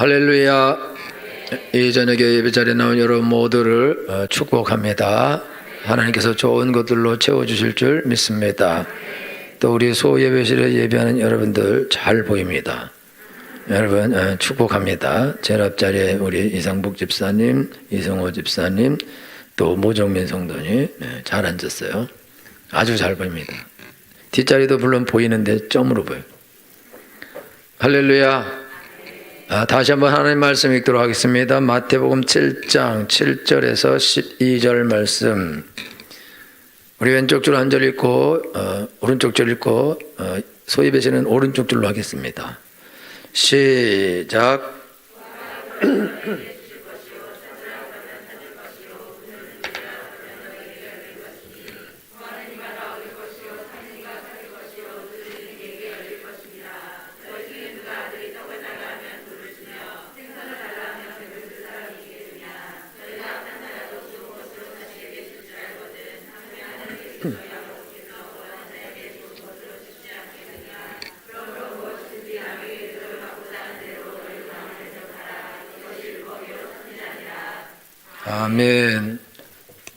할렐루야. 이 저녁에 예배자리에 나온 여러분 모두를 축복합니다. 하나님께서 좋은 것들로 채워주실 줄 믿습니다. 또 우리 소예배실에 예배하는 여러분들 잘 보입니다. 여러분 축복합니다. 제 앞자리에 우리 이상복 집사님, 이성호 집사님, 또 모정민 성도님 잘 앉았어요. 아주 잘 보입니다. 뒷자리도 물론 보이는데 점으로 보여요. 할렐루야. 다시 한번 하나님 말씀 읽도록 하겠습니다. 마태복음 7장 7절에서 12절 말씀. 우리 왼쪽 줄 한 절 읽고 오른쪽 줄 읽고 소입에서는 오른쪽 줄로 하겠습니다. 시작. 아멘.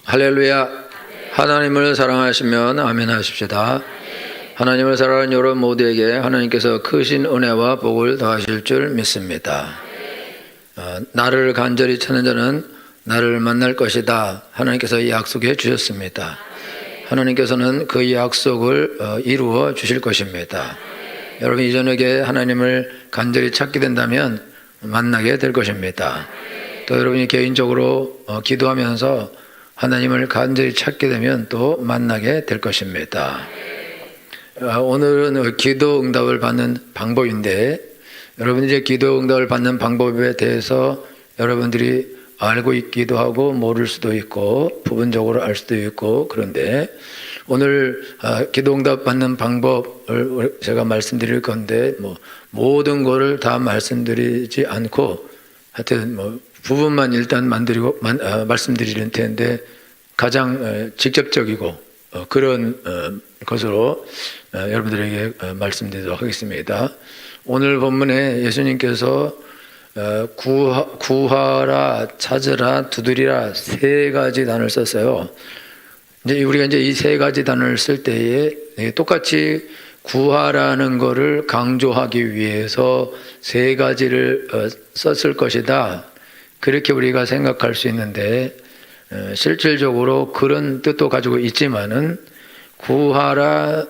할렐루야. 하나님을 사랑하시면 아멘 하십시다. 하나님을 사랑하는 여러분 모두에게 하나님께서 크신 은혜와 복을 더하실 줄 믿습니다. 나를 간절히 찾는 자는 나를 만날 것이다. 하나님께서 이 약속해 주셨습니다. 하나님께서는 그 약속을 이루어 주실 것입니다. 여러분 이 저녁에 하나님을 간절히 찾게 된다면 만나게 될 것입니다. 또 여러분이 개인적으로 기도하면서 하나님을 간절히 찾게 되면 또 만나게 될 것입니다. 오늘은 기도 응답을 받는 방법인데, 여러분이 이제 기도 응답을 받는 방법에 대해서 여러분들이 알고 있기도 하고 모를 수도 있고 부분적으로 알 수도 있고, 그런데 오늘 기도 응답 받는 방법을 제가 말씀드릴 건데 모든 거를 다 말씀드리지 않고 하여튼 부분만 일단 말씀드리는 텐데 가장 직접적이고 그런 것으로 여러분들에게 말씀드리도록 하겠습니다. 오늘 본문에 예수님께서 구하라, 찾으라, 두드리라 세 가지 단어를 썼어요. 이제 우리가 이 세 가지 단어를 쓸 때에 똑같이 구하라는 것을 강조하기 위해서 세 가지를 썼을 것이다. 그렇게 우리가 생각할 수 있는데 실질적으로 그런 뜻도 가지고 있지만은 구하라,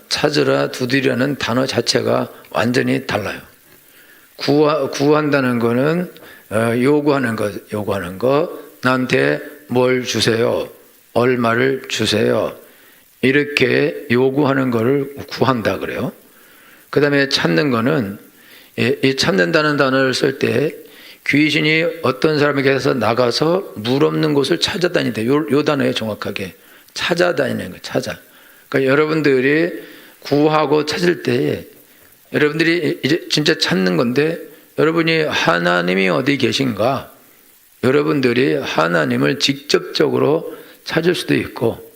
찾으라, 두드리라는 단어 자체가 완전히 달라요. 구한다는 거는 요구하는 것, 나한테 뭘 주세요, 얼마를 주세요, 이렇게 요구하는 거를 구한다 그래요. 그 다음에 찾는 거는 이 찾는다는 단어를 쓸 때 귀신이 어떤 사람에게서 나가서 물 없는 곳을 찾아다닌다. 요 단어에 정확하게 찾아다니는 거예요. 그러니까 여러분들이 구하고 찾을 때에 여러분들이 이제 진짜 찾는 건데, 여러분이 하나님이 어디 계신가, 여러분들이 하나님을 직접적으로 찾을 수도 있고,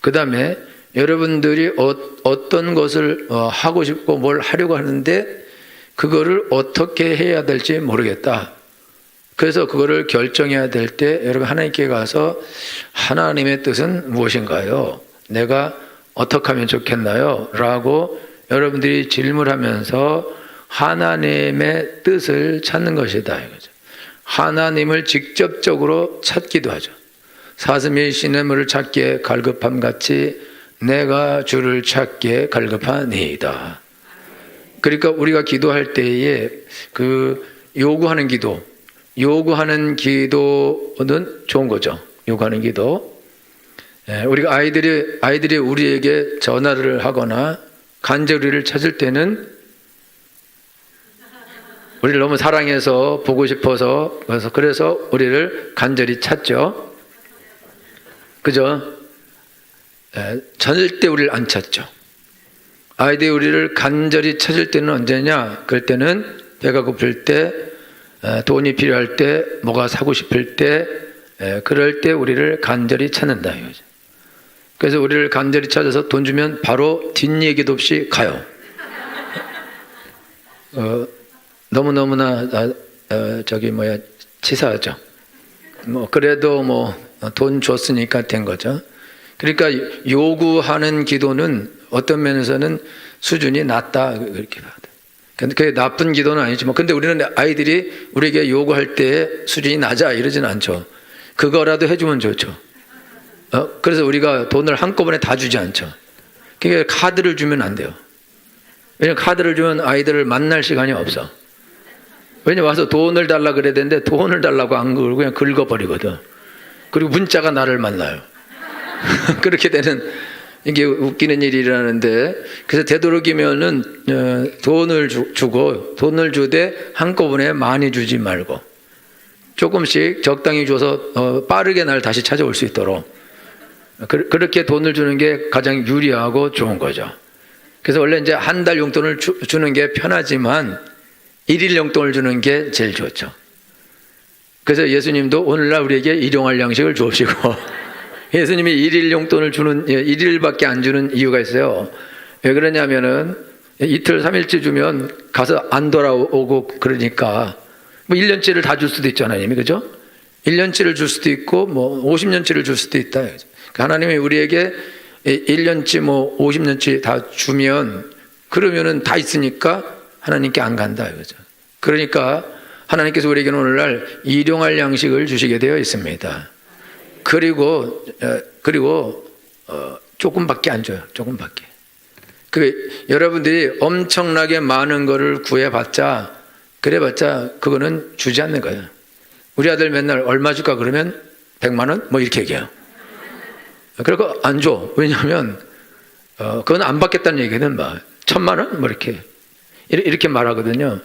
그 다음에 여러분들이 어떤 것을 하고 싶고 뭘 하려고 하는데 그거를 어떻게 해야 될지 모르겠다. 그래서 그거를 결정해야 될 때 여러분 하나님께 가서 하나님의 뜻은 무엇인가요? 내가 어떻게 하면 좋겠나요? 라고 여러분들이 질문하면서 하나님의 뜻을 찾는 것이다 이거죠. 하나님을 직접적으로 찾기도 하죠. 사슴이 시냇물을 찾기에 갈급함 같이 내가 주를 찾기에 갈급하니이다. 그러니까 우리가 기도할 때에 요구하는 기도는 좋은 거죠. 요구하는 기도. 우리가 아이들이 우리에게 전화를 하거나 간절히 우리를 찾을 때는 우리를 너무 사랑해서 보고 싶어서 그래서 우리를 간절히 찾죠. 그죠? 절대 우리를 안 찾죠. 아이들이 우리를 간절히 찾을 때는 언제냐? 그럴 때는 배가 고플 때, 돈이 필요할 때, 뭐가 사고 싶을 때, 그럴 때 우리를 간절히 찾는다 이거죠. 그래서 우리를 간절히 찾아서 돈 주면 바로 뒷얘기도 없이 가요. 너무너무나 치사하죠. 그래도 돈 줬으니까 된 거죠. 그러니까 요구하는 기도는 어떤 면에서는 수준이 낮다 그렇게 봐야 돼. 근데 그게 나쁜 기도는 아니지만, 근데 우리는 아이들이 우리에게 요구할 때 수준이 낮아 이러지는 않죠. 그거라도 해주면 좋죠. 그래서 우리가 돈을 한꺼번에 다 주지 않죠. 그러니까 카드를 주면 안 돼요. 왜냐면 카드를 주면 아이들을 만날 시간이 없어. 왜냐면 와서 돈을 달라 그래야 되는데 돈을 달라고 안 그러고 그냥 긁어버리거든. 그리고 문자가 나를 만나요. 그렇게 되는, 이게 웃기는 일이 일어나는데, 그래서 되도록이면은 돈을 주고, 돈을 주되 한꺼번에 많이 주지 말고 조금씩 적당히 줘서 빠르게 날 다시 찾아올 수 있도록 그렇게 돈을 주는 게 가장 유리하고 좋은 거죠. 그래서 원래 이제 한 달 용돈을 주는 게 편하지만 일일 용돈을 주는 게 제일 좋죠. 그래서 예수님도 오늘날 우리에게 일용할 양식을 주옵시고 예수님이 일일 용돈을 주는, 일일밖에 안 주는 이유가 있어요. 왜 그러냐면은 이틀 3일째 주면 가서 안 돌아오고 그러니까 1년치를 다 줄 수도 있잖아요, 하나님이. 그죠? 1년치를 줄 수도 있고 50년치를 줄 수도 있다. 하나님이 우리에게 1년치 50년치 다 주면 그러면은 다 있으니까 하나님께 안 간다 이거죠. 그러니까 하나님께서 우리에게는 오늘날 일용할 양식을 주시게 되어 있습니다. 그리고 조금밖에 안 줘요. 조금밖에. 여러분들이 엄청나게 많은 거를 구해봤자, 그래봤자 그거는 주지 않는 거예요. 우리 아들 맨날 얼마 줄까 그러면 100만 원? 이렇게 얘기해요. 그리고 안 줘. 왜냐하면 그건 안 받겠다는 얘기는 1000만 원? 이렇게 말하거든요.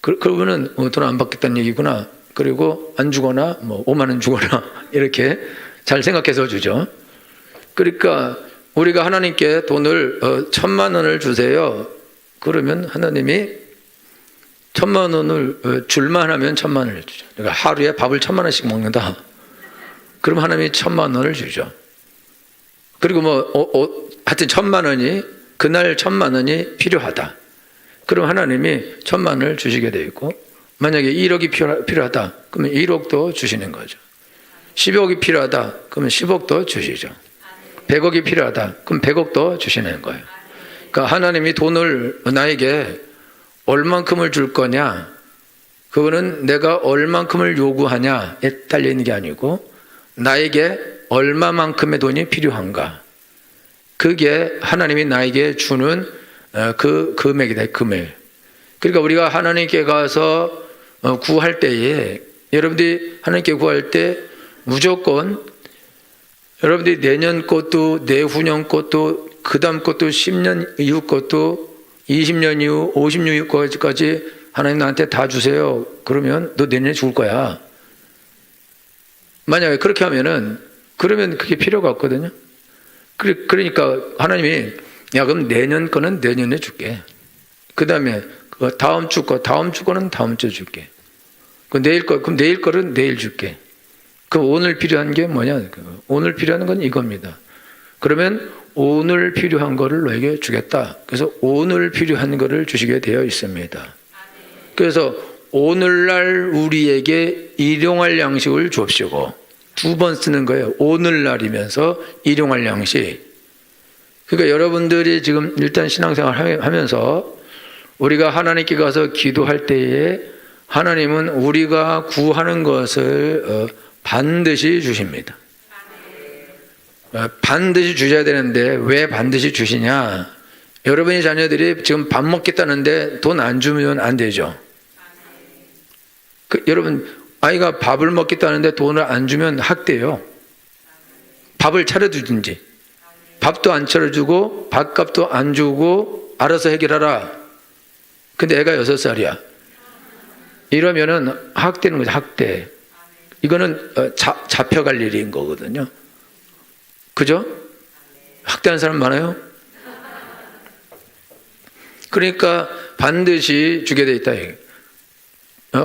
그러면은 돈 안 받겠다는 얘기구나. 그리고 안 주거나 5만 원 주거나 이렇게 잘 생각해서 주죠. 그러니까 우리가 하나님께 돈을 1000만 원을 주세요. 그러면 하나님이 1000만 원을 줄만 하면 1000만 원을 주죠. 그러니까 하루에 밥을 1000만 원씩 먹는다. 그럼 하나님이 1000만 원을 주죠. 그리고 하여튼 1000만 원이, 그날 1000만 원이 필요하다. 그럼 하나님이 1000만 원을 주시게 되어 있고, 만약에 1억이 필요하다. 그러면 1억도 주시는 거죠. 10억이 필요하다. 그러면 10억도 주시죠. 100억이 필요하다. 그럼 100억도 주시는 거예요. 그러니까 하나님이 돈을 나에게 얼만큼을 줄 거냐, 그거는 내가 얼만큼을 요구하냐에 달려있는 게 아니고 나에게 얼마만큼의 돈이 필요한가, 그게 하나님이 나에게 주는 그 금액이다. 금액. 그러니까 우리가 하나님께 가서 구할 때에, 여러분들이 하나님께 구할 때 무조건 여러분들이 내년 것도, 내후년 것도, 그 다음 것도, 10년 이후 것도, 20년 이후, 50년 이후 것까지 하나님 나한테 다 주세요. 그러면 너 내년에 죽을 거야. 만약에 그렇게 하면은, 그러면 그게 필요가 없거든요. 그러니까 하나님이, 야, 그럼 내년 거는 내년에 줄게. 그 다음에 다음 주 거는 다음 주에 줄게. 그럼 내일 거는 내일 줄게. 그럼 오늘 필요한 게 뭐냐? 오늘 필요한 건 이겁니다. 그러면 오늘 필요한 거를 너에게 주겠다. 그래서 오늘 필요한 거를 주시게 되어 있습니다. 그래서 오늘날 우리에게 일용할 양식을 주옵시고, 2번 쓰는 거예요. 오늘날이면서 일용할 양식. 그러니까 여러분들이 지금 일단 신앙생활 하면서 우리가 하나님께 가서 기도할 때에 하나님은 우리가 구하는 것을 반드시 주십니다. 반드시 주셔야 되는데 왜 반드시 주시냐? 여러분의 자녀들이 지금 밥 먹겠다는데 돈 안 주면 안 되죠. 여러분, 아이가 밥을 먹겠다는데 돈을 안 주면 학대요. 밥을 차려주든지, 밥도 안 차려주고 밥값도 안 주고 알아서 해결하라. 근데 애가 6살이야. 이러면은 학대는 거죠. 학대. 이거는 잡혀갈 일인 거거든요. 그죠? 학대하는 사람 많아요? 그러니까 반드시 주게 돼 있다.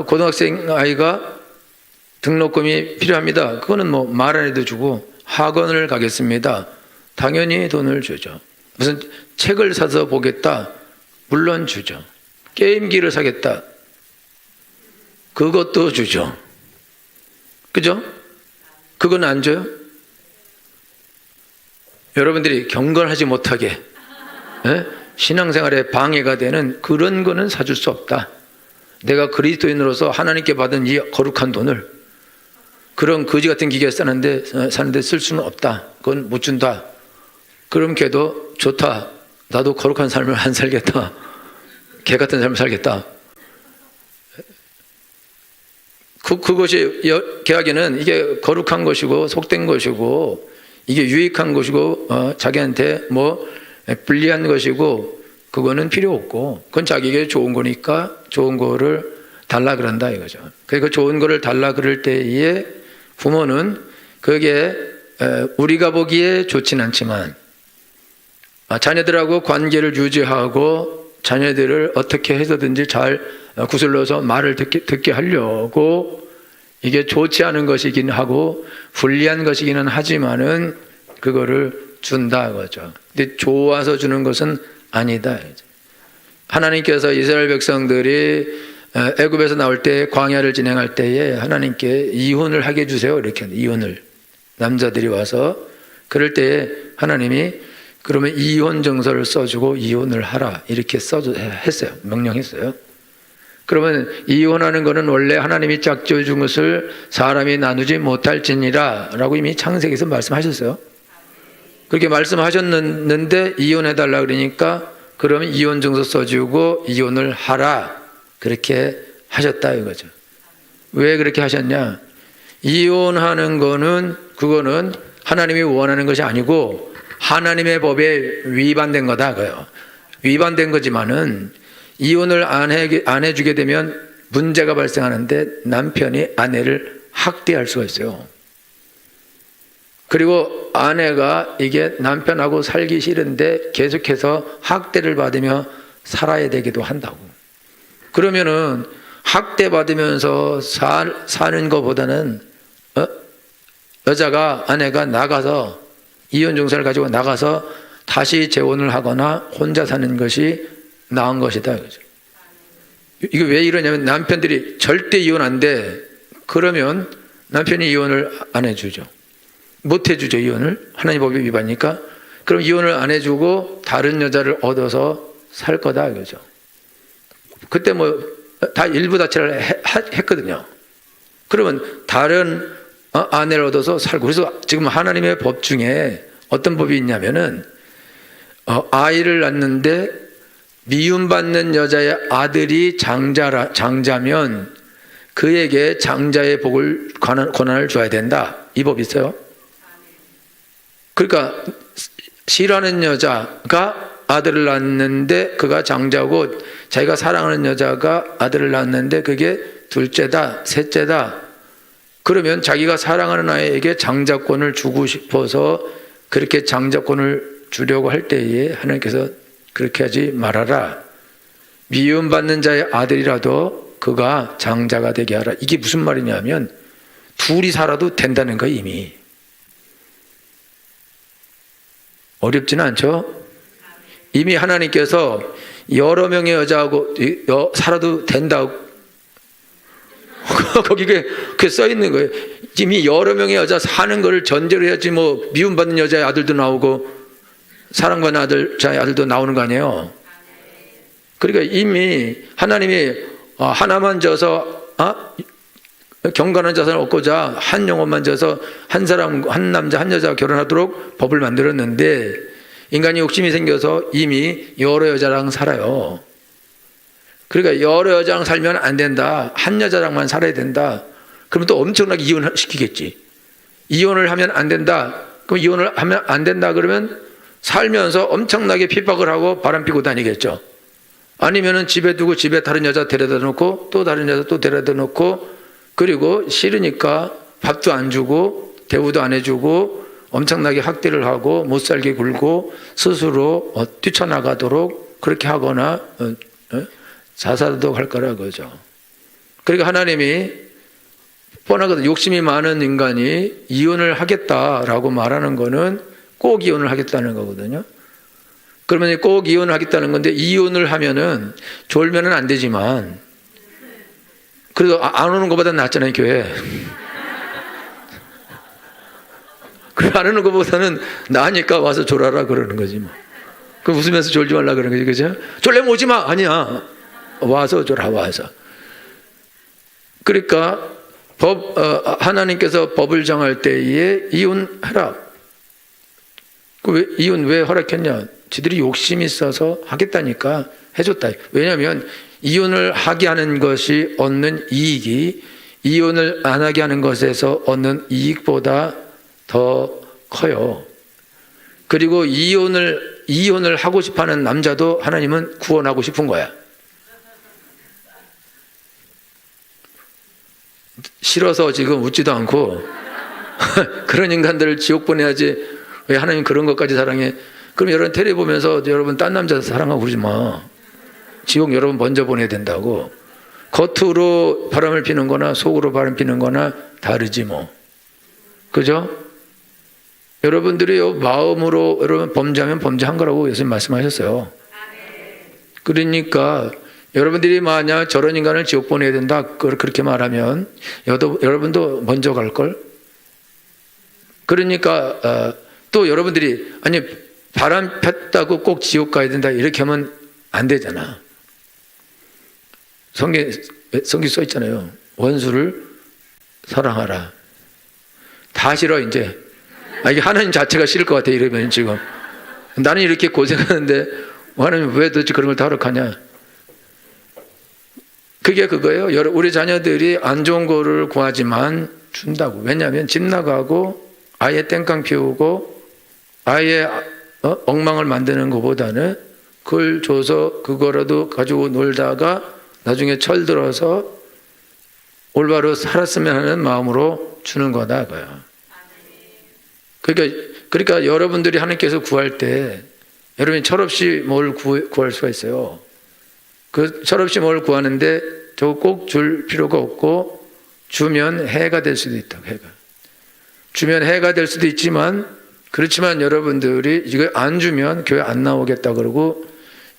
고등학생 아이가 등록금이 필요합니다. 그거는 말 안 해도 주고, 학원을 가겠습니다. 당연히 돈을 주죠. 무슨 책을 사서 보겠다. 물론 주죠. 게임기를 사겠다. 그것도 주죠. 그죠? 그건 안 줘요? 여러분들이 경건하지 못하게 신앙생활에 방해가 되는 그런 거는 사줄 수 없다. 내가 그리스도인으로서 하나님께 받은 이 거룩한 돈을 그런 거지 같은 기계에 사는데 쓸 수는 없다. 그건 못 준다. 그럼 걔도 좋다. 나도 거룩한 삶을 안 살겠다. 개 같은 삶을 살겠다. 그것이 걔에게는 이게 거룩한 것이고 속된 것이고 이게 유익한 것이고 자기한테 뭐 불리한 것이고 그거는 필요 없고 그건 자기에게 좋은 거니까 좋은 거를 달라 그런다 이거죠. 그러니까 좋은 거를 달라 그럴 때에 부모는 그게 우리가 보기에 좋진 않지만 자녀들하고 관계를 유지하고 자녀들을 어떻게 해서든지 잘 구슬러서 말을 듣게 하려고 이게 좋지 않은 것이긴 하고 불리한 것이기는 하지만은 그거를 준다 그거죠. 근데 좋아서 주는 것은 아니다. 하나님께서 이스라엘 백성들이 애굽에서 나올 때 광야를 진행할 때에 하나님께 이혼을 하게 해주세요. 이렇게 이혼을 남자들이 와서 그럴 때에 하나님이 그러면 이혼 정서를 써주고 이혼을 하라 이렇게 했어요. 명령했어요. 그러면 이혼하는 것은 원래 하나님이 짝지어 준 것을 사람이 나누지 못할지니라 라고 이미 창세기에서 말씀하셨어요. 그렇게 말씀하셨는데 이혼해달라 그러니까 그러면 이혼 정서 써주고 이혼을 하라 그렇게 하셨다 이거죠. 왜 그렇게 하셨냐? 이혼하는 거는 그거는 하나님이 원하는 것이 아니고 하나님의 법에 위반된 거다 그요. 위반된 거지만은 이혼을 안 해주게 되면 문제가 발생하는데 남편이 아내를 학대할 수가 있어요. 그리고 아내가 이게 남편하고 살기 싫은데 계속해서 학대를 받으며 살아야 되기도 한다고. 그러면은 학대받으면서 사는 것보다는 아내가 나가서 이혼 정서를 가지고 나가서 다시 재혼을 하거나 혼자 사는 것이 나은 것이다. 이게 왜 이러냐면 남편들이 절대 이혼 안 돼. 그러면 남편이 이혼을 안 해주죠. 못 해주죠. 이혼을. 하나님 법에 위반이니까. 그럼 이혼을 안 해주고 다른 여자를 얻어서 살 거다. 이거죠. 그때 뭐 다 일부 다체를 했거든요. 그러면 다른 아내를 얻어서 살고. 그래서 지금 하나님의 법 중에 어떤 법이 있냐면은 아이를 낳는데 미움받는 여자의 아들이 장자면 그에게 장자의 복을 권한을 줘야 된다. 이 법이 있어요. 그러니까 싫어하는 여자가 아들을 낳는데 그가 장자고 자기가 사랑하는 여자가 아들을 낳는데 그게 둘째다, 셋째다. 그러면 자기가 사랑하는 아이에게 장자권을 주고 싶어서 그렇게 장자권을 주려고 할 때에 하나님께서 그렇게 하지 말아라. 미움받는 자의 아들이라도 그가 장자가 되게 하라. 이게 무슨 말이냐면 둘이 살아도 된다는 거예요. 이미. 어렵지는 않죠? 이미 하나님께서 여러 명의 여자하고 살아도 된다고 거기에 그 써 있는 거예요. 이미 여러 명의 여자 사는 걸 전제로 해야지 뭐 미움받는 여자의 아들도 나오고 사랑받는 자의 아들도 나오는 거 아니에요. 그러니까 이미 하나님이 하나만 져서 경건한 자산을 얻고자 한 영혼만 져서 한 사람, 한 남자, 한 여자가 결혼하도록 법을 만들었는데 인간이 욕심이 생겨서 이미 여러 여자랑 살아요. 그러니까 여러 여자랑 살면 안 된다. 한 여자랑만 살아야 된다. 그러면 또 엄청나게 이혼을 시키겠지. 이혼을 하면 안 된다. 그럼 이혼을 하면 안 된다 그러면 살면서 엄청나게 핍박을 하고 바람피고 다니겠죠. 아니면은 집에 두고 집에 다른 여자 데려다 놓고 또 다른 여자 또 데려다 놓고 그리고 싫으니까 밥도 안 주고 대우도 안 해주고 엄청나게 학대를 하고 못 살게 굴고 스스로 뛰쳐나가도록 그렇게 하거나 자살도 할 거라 그죠. 그러니까 하나님이 뻔하거든. 욕심이 많은 인간이 이혼을 하겠다라고 말하는 거는 꼭 이혼을 하겠다는 거거든요. 그러면 꼭 이혼을 하겠다는 건데 이혼을 하면은 졸면은 안 되지만 그래도 안 오는 것보다 낫잖아요, 교회. 그래, 안 오는 것보다는 나으니까 와서 졸아라 그러는 거지 뭐. 그 웃으면서 졸지 말라 그러는 거지, 그죠? 졸래면 오지 마. 아니야. 와서 졸아, 와서. 그러니까 하나님께서 법을 정할 때에 이혼하라. 이혼 왜 허락했냐? 지들이 욕심이 있어서 하겠다니까 해줬다. 왜냐하면 이혼을 하게 하는 것이 얻는 이익이 이혼을 안 하게 하는 것에서 얻는 이익보다 더 커요. 그리고 이혼을 하고 싶어하는 남자도 하나님은 구원하고 싶은 거야. 싫어서 지금 웃지도 않고 그런 인간들을 지옥 보내야지 왜 하나님 그런 것까지 사랑해? 그럼 여러분 텔레 보면서 여러분 딴 남자 사랑하고 그러지 마. 지옥 여러분 먼저 보내야 된다고. 겉으로 바람을 피는 거나 속으로 바람 피는 거나 다르지 뭐. 그죠? 여러분들이 마음으로 여러분 범죄하면 범죄한 거라고 예수님 말씀하셨어요. 그러니까 여러분들이 만약 저런 인간을 지옥 보내야 된다 그렇게 말하면 여러분도 먼저 갈걸? 그러니까 또 여러분들이 아니 바람 폈다고 꼭 지옥 가야 된다 이렇게 하면 안 되잖아. 성경에 써 있잖아요. 원수를 사랑하라. 다 싫어 이제. 이게 하나님 자체가 싫을 것 같아 이러면 지금. 나는 이렇게 고생하는데 하나님 왜 도대체 그런 걸 다 허락하냐. 그게 그거예요. 우리 자녀들이 안 좋은 거를 구하지만 준다고. 왜냐하면 집 나가고 아예 땡깡 피우고 아예 엉망을 만드는 것보다는 그걸 줘서 그거라도 가지고 놀다가 나중에 철들어서 올바로 살았으면 하는 마음으로 주는 거다 그거야. 그러니까 여러분들이 하나님께서 구할 때 여러분이 철없이 뭘 구할 수가 있어요. 그 철없이 뭘 구하는데 저거 꼭 줄 필요가 없고 주면 해가 될 수도 있다. 주면 해가 될 수도 있지만 그렇지만 여러분들이 이거 안 주면 교회 안 나오겠다 그러고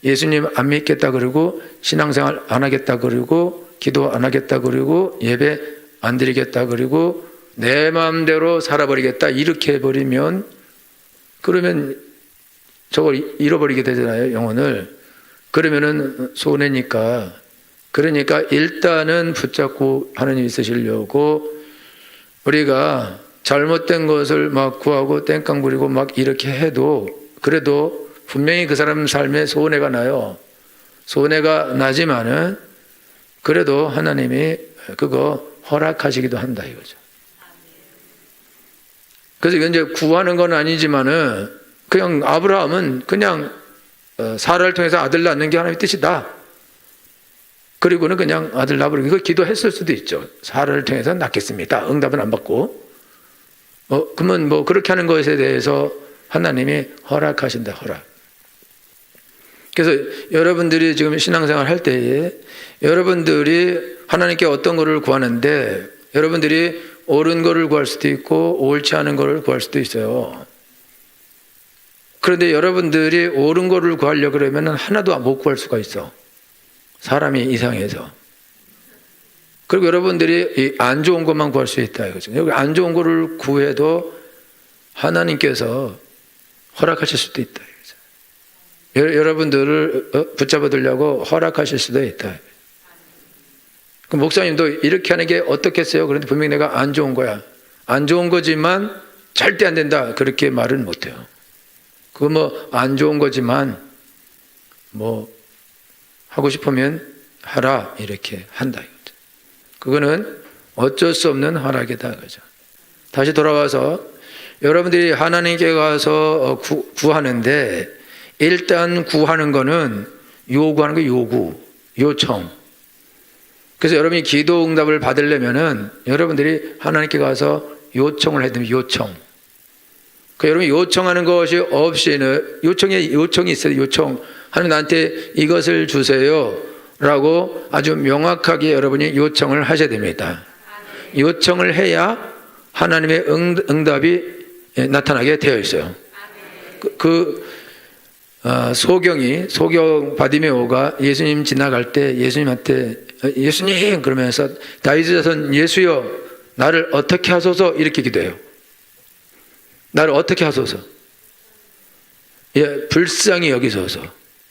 예수님 안 믿겠다 그러고 신앙생활 안 하겠다 그러고 기도 안 하겠다 그러고 예배 안 드리겠다 그러고 내 마음대로 살아버리겠다 이렇게 해버리면 그러면 저걸 잃어버리게 되잖아요, 영혼을. 그러면은 손해니까. 그러니까 일단은 붙잡고 하나님 있으시려고 우리가 잘못된 것을 막 구하고 땡깡 부리고 막 이렇게 해도 그래도 분명히 그 사람 삶에 손해가 나요. 손해가 나지만은 그래도 하나님이 그거 허락하시기도 한다 이거죠. 그래서 이건 이제 구하는 건 아니지만은 그냥 아브라함은 그냥 사라를 통해서 아들 낳는 게 하나님의 뜻이다. 그리고는 그냥 아들 낳으려고 이거 기도했을 수도 있죠. 사라를 통해서 낳겠습니다. 응답은 안 받고. 그러면 뭐 그렇게 하는 것에 대해서 하나님이 허락하신다. 허락. 그래서 여러분들이 지금 신앙생활 할 때에 여러분들이 하나님께 어떤 거를 구하는데 여러분들이 옳은 거를 구할 수도 있고 옳지 않은 거를 구할 수도 있어요. 그런데 여러분들이 옳은 거를 구하려고 그러면 하나도 못 구할 수가 있어. 사람이 이상해서. 그리고 여러분들이 안 좋은 것만 구할 수 있다 이거죠. 여기 안 좋은 거를 구해도 하나님께서 허락하실 수도 있다 이거죠. 여러분들을 붙잡아 두려고 허락하실 수도 있다. 그 목사님도 이렇게 하는 게 어떻겠어요? 그런데 분명히 내가 안 좋은 거야. 안 좋은 거지만 절대 안 된다. 그렇게 말은 못 해요. 그거 뭐 안 좋은 거지만 뭐 하고 싶으면 하라 이렇게 한다 이거죠. 그거는 어쩔 수 없는 허락이다 그죠. 다시 돌아와서 여러분들이 하나님께 가서 구하는데 일단 구하는 거는 요구하는 거 요청. 그래서 여러분이 기도 응답을 받으려면은 여러분들이 하나님께 가서 요청을 해야 됩니다. 요청. 그 여러분이 요청하는 것이 없이는 요청이 있어요. 요청. 하나님 나한테 이것을 주세요. 라고 아주 명확하게 여러분이 요청을 하셔야 됩니다. 요청을 해야 하나님의 응답이 나타나게 되어 있어요. 소경 바디메오가 예수님 지나갈 때 예수님한테 예수님 그러면서 다윗의 자손 예수여 나를 어떻게 하소서 이렇게 기도해요. 나를 어떻게 하소서. 예, 불쌍히 여기소서.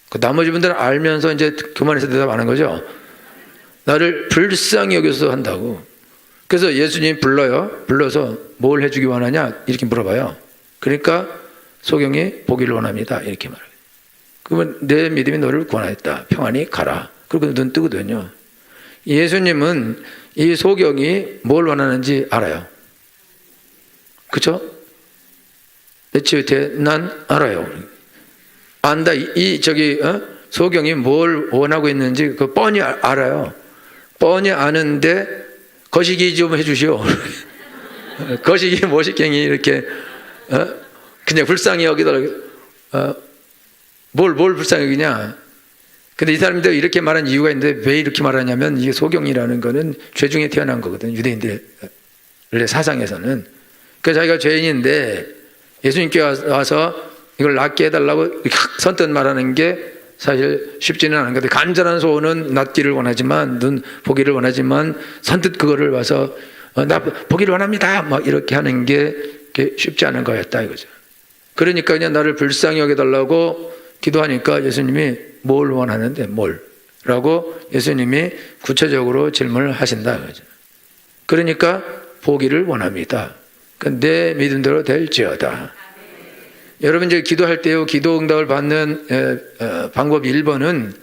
그 나머지 분들은 알면서 이제 그만해서 대답하는 거죠. 나를 불쌍히 여기소서 한다고. 그래서 예수님 불러요. 불러서 뭘 해주기 원하냐 이렇게 물어봐요. 그러니까 소경이 보기를 원합니다 이렇게 말해요. 그러면 내 믿음이 너를 구원하였다. 평안히 가라. 그리고 눈 뜨거든요. 예수님은 이 소경이 뭘 원하는지 알아요. 그렇죠? 난 알아요. 안다. 소경이 뭘 원하고 있는지 그 뻔히 알아요. 뻔히 아는데 거시기 좀 해주시오. 거시기 모시갱이 이렇게 그냥 불쌍히 여기더라고. 뭘 불쌍히 여기냐. 근데 이 사람들 이렇게 말한 이유가 있는데 왜 이렇게 말하냐면 이게 소경이라는 거는 죄 중에 태어난 거거든. 유대인들의 사상에서는. 그래서 자기가 죄인인데 예수님께 와서 이걸 낫게 해달라고 선뜻 말하는 게 사실 쉽지는 않은 건데 간절한 소원은 낫기를 원하지만 눈 보기를 원하지만 선뜻 그거를 와서 나 보기를 원합니다 막 이렇게 하는 게 쉽지 않은 거였다 이거죠. 그러니까 그냥 나를 불쌍히 여겨달라고 기도하니까 예수님이 뭘 원하는데 뭘? 라고 예수님이 구체적으로 질문을 하신다 이거죠. 그러니까 보기를 원합니다. 내 믿음대로 될지어다. 여러분 이제 기도할 때요 기도 응답을 받는 방법 1번은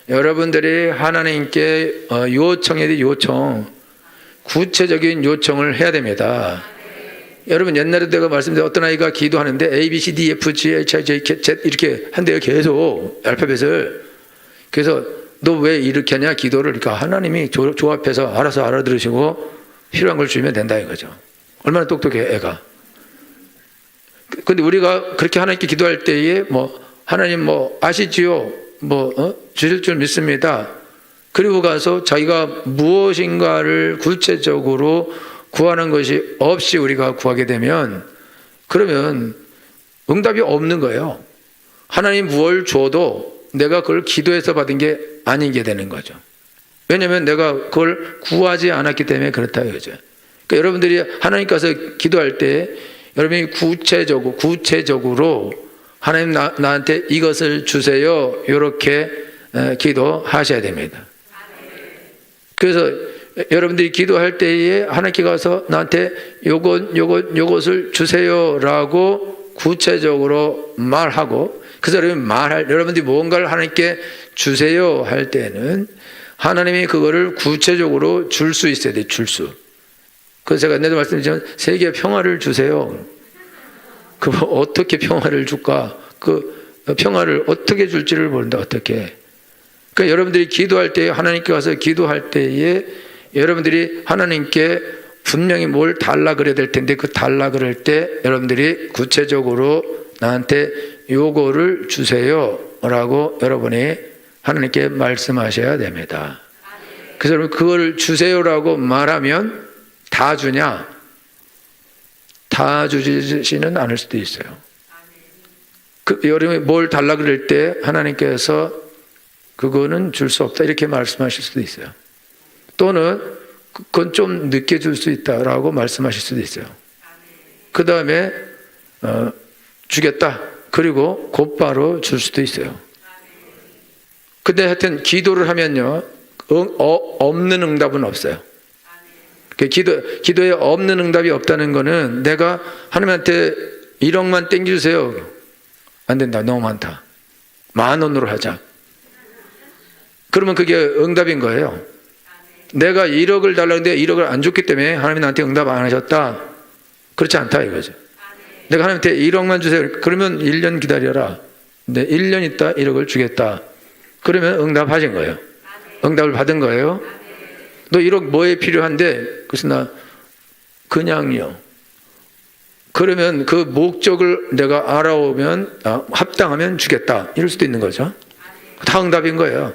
여러분들이 하나님께 요청해야 돼. 구체적인 요청을 해야 됩니다. 여러분 옛날에 내가 말씀드린 어떤 아이가 기도하는데 A, B, C, D, F, G, H, I, J, K, Z 이렇게 한대요 계속 알파벳을. 그래서 너 왜 이렇게 하냐 기도를. 그러니까 하나님이 조합해서 알아서 알아들으시고 필요한 걸 주면 된다 이거죠. 얼마나 똑똑해 애가. 근데 우리가 그렇게 하나님께 기도할 때에 하나님 아시지요? 주실 줄 믿습니다. 그리고 가서 자기가 무엇인가를 구체적으로 구하는 것이 없이 우리가 구하게 되면 그러면 응답이 없는 거예요. 하나님 무엇을 줘도 내가 그걸 기도해서 받은 게 아니게 되는 거죠. 왜냐하면 내가 그걸 구하지 않았기 때문에 그렇다 이거죠. 그러니까 여러분들이 하나님께서 기도할 때 여러분이 구체적으로 하나님 나한테 이것을 주세요 이렇게 기도하셔야 됩니다. 그래서 여러분들이 기도할 때에 하나님께 가서 나한테 요것을 주세요라고 구체적으로 말하고 그래서 여러분들이 뭔가를 하나님께 주세요 할 때는 하나님이 그거를 구체적으로 줄 수 있어야 돼. 그래서 제가 옛날에 말씀드렸지만 세계에 평화를 주세요. 어떻게 평화를 줄까? 평화를 어떻게 줄지를 모른다. 어떻게. 그러니까 여러분들이 기도할 때 하나님께 가서 기도할 때에 여러분들이 하나님께 분명히 뭘 달라 그래야 될 텐데 그 달라 그럴 때 여러분들이 구체적으로 나한테 요거를 주세요 라고 여러분이 하나님께 말씀하셔야 됩니다. 그래서 여러분 그걸 주세요라고 말하면 다 주냐? 다 주지는 않을 수도 있어요. 여러분이 뭘 달라 그럴 때 하나님께서 그거는 줄 수 없다 이렇게 말씀하실 수도 있어요. 또는 그건 좀 늦게 줄 수 있다라고 말씀하실 수도 있어요. 그 다음에 주겠다. 그리고 곧바로 줄 수도 있어요. 근데 하여튼 기도를 하면요 없는 응답은 없어요. 기도에 없는 응답이 없다는 거는 내가 하나님한테 1억만 땡겨주세요. 안 된다. 너무 많다. 10,000원으로 하자. 그러면 그게 응답인 거예요. 내가 1억을 달라는데 1억을 안 줬기 때문에 하나님이 나한테 응답 안 하셨다. 그렇지 않다 이거죠. 내가 하나님한테 1억만 주세요. 그러면 1년 기다려라. 네, 1년 있다 1억을 주겠다. 그러면 응답하신 거예요. 응답을 받은 거예요. 너 1억 뭐에 필요한데? 그래서 나 그냥요. 그러면 그 목적을 내가 알아오면 합당하면 주겠다. 이럴 수도 있는 거죠. 다 응답인 거예요.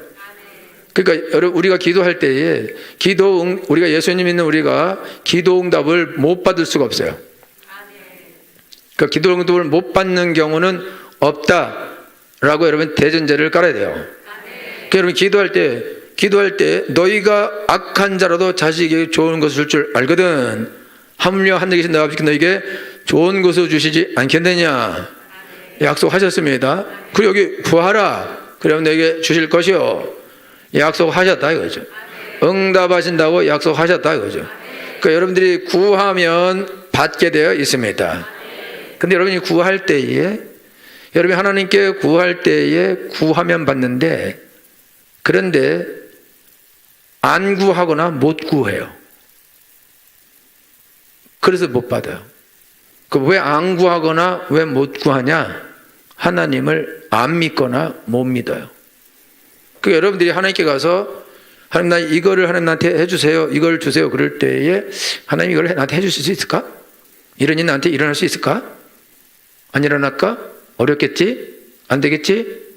그러니까 여러분 우리가 기도할 때에 우리가 예수님 믿는 우리가 기도 응답을 못 받을 수가 없어요. 그러니까 기도 응답을 못 받는 경우는 없다라고 여러분 대전제를 깔아야 돼요. 그러니까 여러분 기도할 때 기도할 때 너희가 악한 자라도 자식에게 좋은 것을 줄 줄 알거든 하물며 하늘에서 내가 너희에게 좋은 것을 주시지 않겠느냐 약속하셨습니다. 그리고 여기 구하라 그러면 너희에게 주실 것이요 약속하셨다 이거죠. 응답하신다고 약속하셨다 이거죠. 그러니까 여러분들이 구하면 받게 되어 있습니다. 근데 여러분이 구할 때에 여러분이 하나님께 구할 때에 구하면 받는데 그런데 안 구하거나 못 구해요. 그래서 못 받아요. 그 왜 안 구하거나 왜 못 구하냐? 하나님을 안 믿거나 못 믿어요. 그 여러분들이 하나님께 가서 하나님 나 이거를 하나님 나한테 해주세요. 이걸 주세요. 그럴 때에 하나님 이걸 나한테 해주실 수 있을까? 이런 일 나한테 일어날 수 있을까? 안 일어날까? 어렵겠지? 안 되겠지?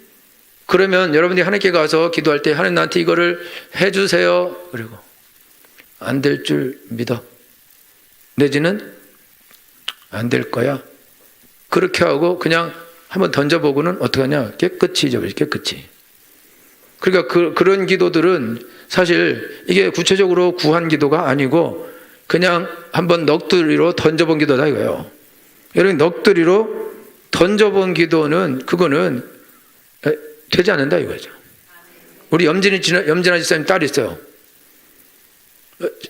그러면 여러분들이 하나님께 가서 기도할 때 하나님 나한테 이거를 해주세요. 그리고 안 될 줄 믿어. 내지는 안 될 거야. 그렇게 하고 그냥 한번 던져보고는 어떻게 하냐? 깨끗이 잊어버리지, 깨끗이. 그러니까 그런 기도들은 사실 이게 구체적으로 구한 기도가 아니고 그냥 한번 넋두리로 던져본 기도다 이거예요. 여러분 넋두리로 던져본 기도는 그거는 되지 않는다 이거죠. 우리 염진아 집사님 딸이 있어요.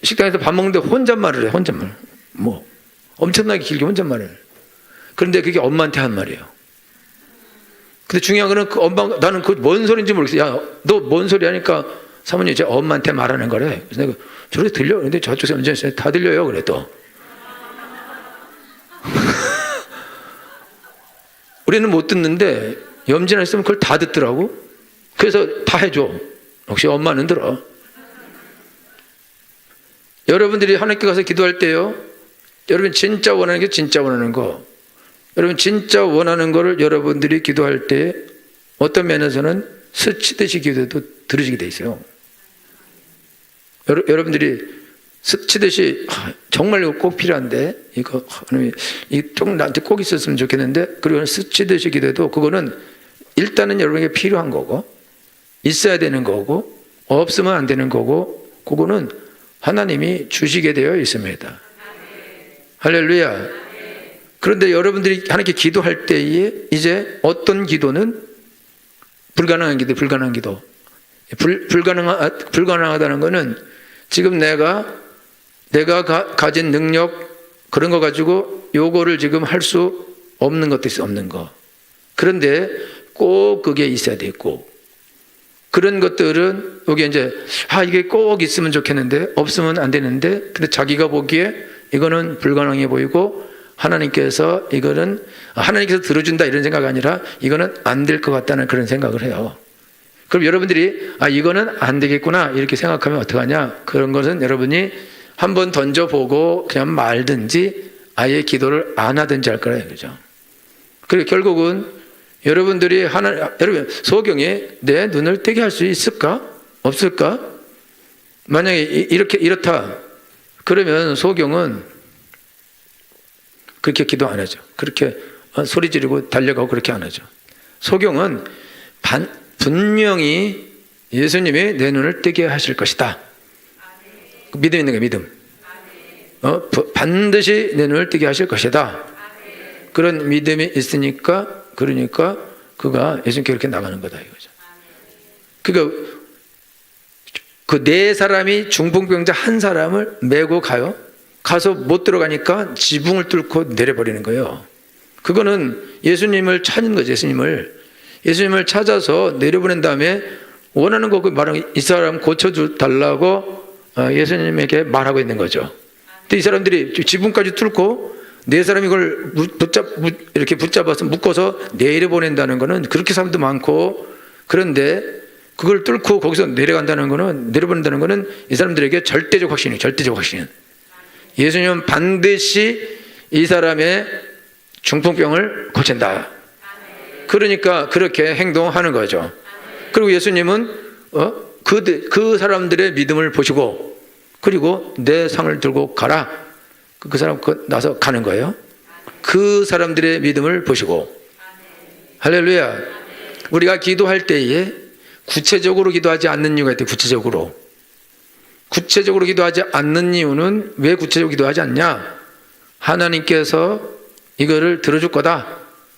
식당에서 밥 먹는데 혼잣말을 해. 혼잣말. 뭐 엄청나게 길게 혼잣말을. 그런데 그게 엄마한테 한 말이에요. 근데 중요한 거는 그 엄마 나는 그 뭔 소리인지 모르겠어. 야, 너 뭔 소리 하니까 사모님 제 엄마한테 말하는 거래. 그래서 내가 저렇게 들려? 근데 저쪽에서 언제 다 들려요. 그래 또. 우리는 못 듣는데 염진아 있으면 그걸 다 듣더라고. 그래서 다 해줘. 역시 엄마는 들어. 여러분들이 하나님께 가서 기도할 때요. 여러분 진짜 원하는 게 진짜 원하는 거. 여러분 진짜 원하는 거를 여러분들이 기도할 때 어떤 면에서는 스치듯이 기도도 들으시게 돼 있어요. 여러분들이 스치듯이 정말 이거 꼭 필요한데 이거 좀 나한테 꼭 있었으면 좋겠는데 그리고 스치듯이 기도해도 그거는 일단은 여러분에게 필요한 거고 있어야 되는 거고 없으면 안 되는 거고 그거는 하나님이 주시게 되어 있습니다. 할렐루야. 그런데 여러분들이 하나님께 기도할 때에 이제 어떤 기도는 불가능한 기도. 불가능하다는 것은 지금 내가 가진 능력 그런 거 가지고 요거를 지금 할 수 없는 것도 있어 없는 거. 그런데 꼭 그게 있어야 되고 그런 것들은 여기 이제 이게 꼭 있으면 좋겠는데 없으면 안 되는데 근데 자기가 보기에 이거는 불가능해 보이고 하나님께서 이거는 하나님께서 들어준다 이런 생각이 아니라 이거는 안 될 것 같다는 그런 생각을 해요. 그럼 여러분들이 이거는 안 되겠구나 이렇게 생각하면 어떡하냐? 그런 것은 여러분이 한번 던져보고 그냥 말든지 아예 기도를 안 하든지 할 거라 이거죠. 그리고 결국은 여러분들이 여러분 소경에 내 눈을 뜨게 할 수 있을까? 없을까? 만약에 이렇다 그러면 소경은 그렇게 기도 안 하죠. 그렇게 소리 지르고 달려가고 그렇게 안 하죠. 소경은 분명히 예수님이 내 눈을 뜨게 하실 것이다. 믿음 있는 게 믿음. 반드시 내 눈을 뜨게 하실 것이다. 그런 믿음이 있으니까 그러니까 그가 예수님께 이렇게 나가는 거다 이거죠. 그러니까 그 네 사람이 중풍병자 한 사람을 메고 가서 못 들어가니까 지붕을 뚫고 내려버리는 거예요. 그거는 예수님을 찾은 거죠. 예수님을 찾아서 내려보낸 다음에 원하는 거 말하면 이 사람 고쳐달라고 예수님에게 말하고 있는 거죠. 근데 이 사람들이 지붕까지 뚫고 네 사람이 이걸 이렇게 붙잡아서 묶어서 내려보낸다는 거는 그렇게 사람도 많고 그런데 그걸 뚫고 거기서 내려보낸다는 거는 이 사람들에게 절대적 확신이에요. 절대적 확신. 예수님은 반드시 이 사람의 중풍병을 고친다. 그러니까 그렇게 행동하는 거죠. 그리고 예수님은 그 사람들의 믿음을 보시고 그리고 내 상을 들고 가라. 그 사람 나서 가는 거예요. 그 사람들의 믿음을 보시고 할렐루야. 우리가 기도할 때에 구체적으로 기도하지 않는 이유가 있대. 구체적으로 기도하지 않는 이유는 왜 구체적으로 기도하지 않냐? 하나님께서 이거를 들어줄 거다,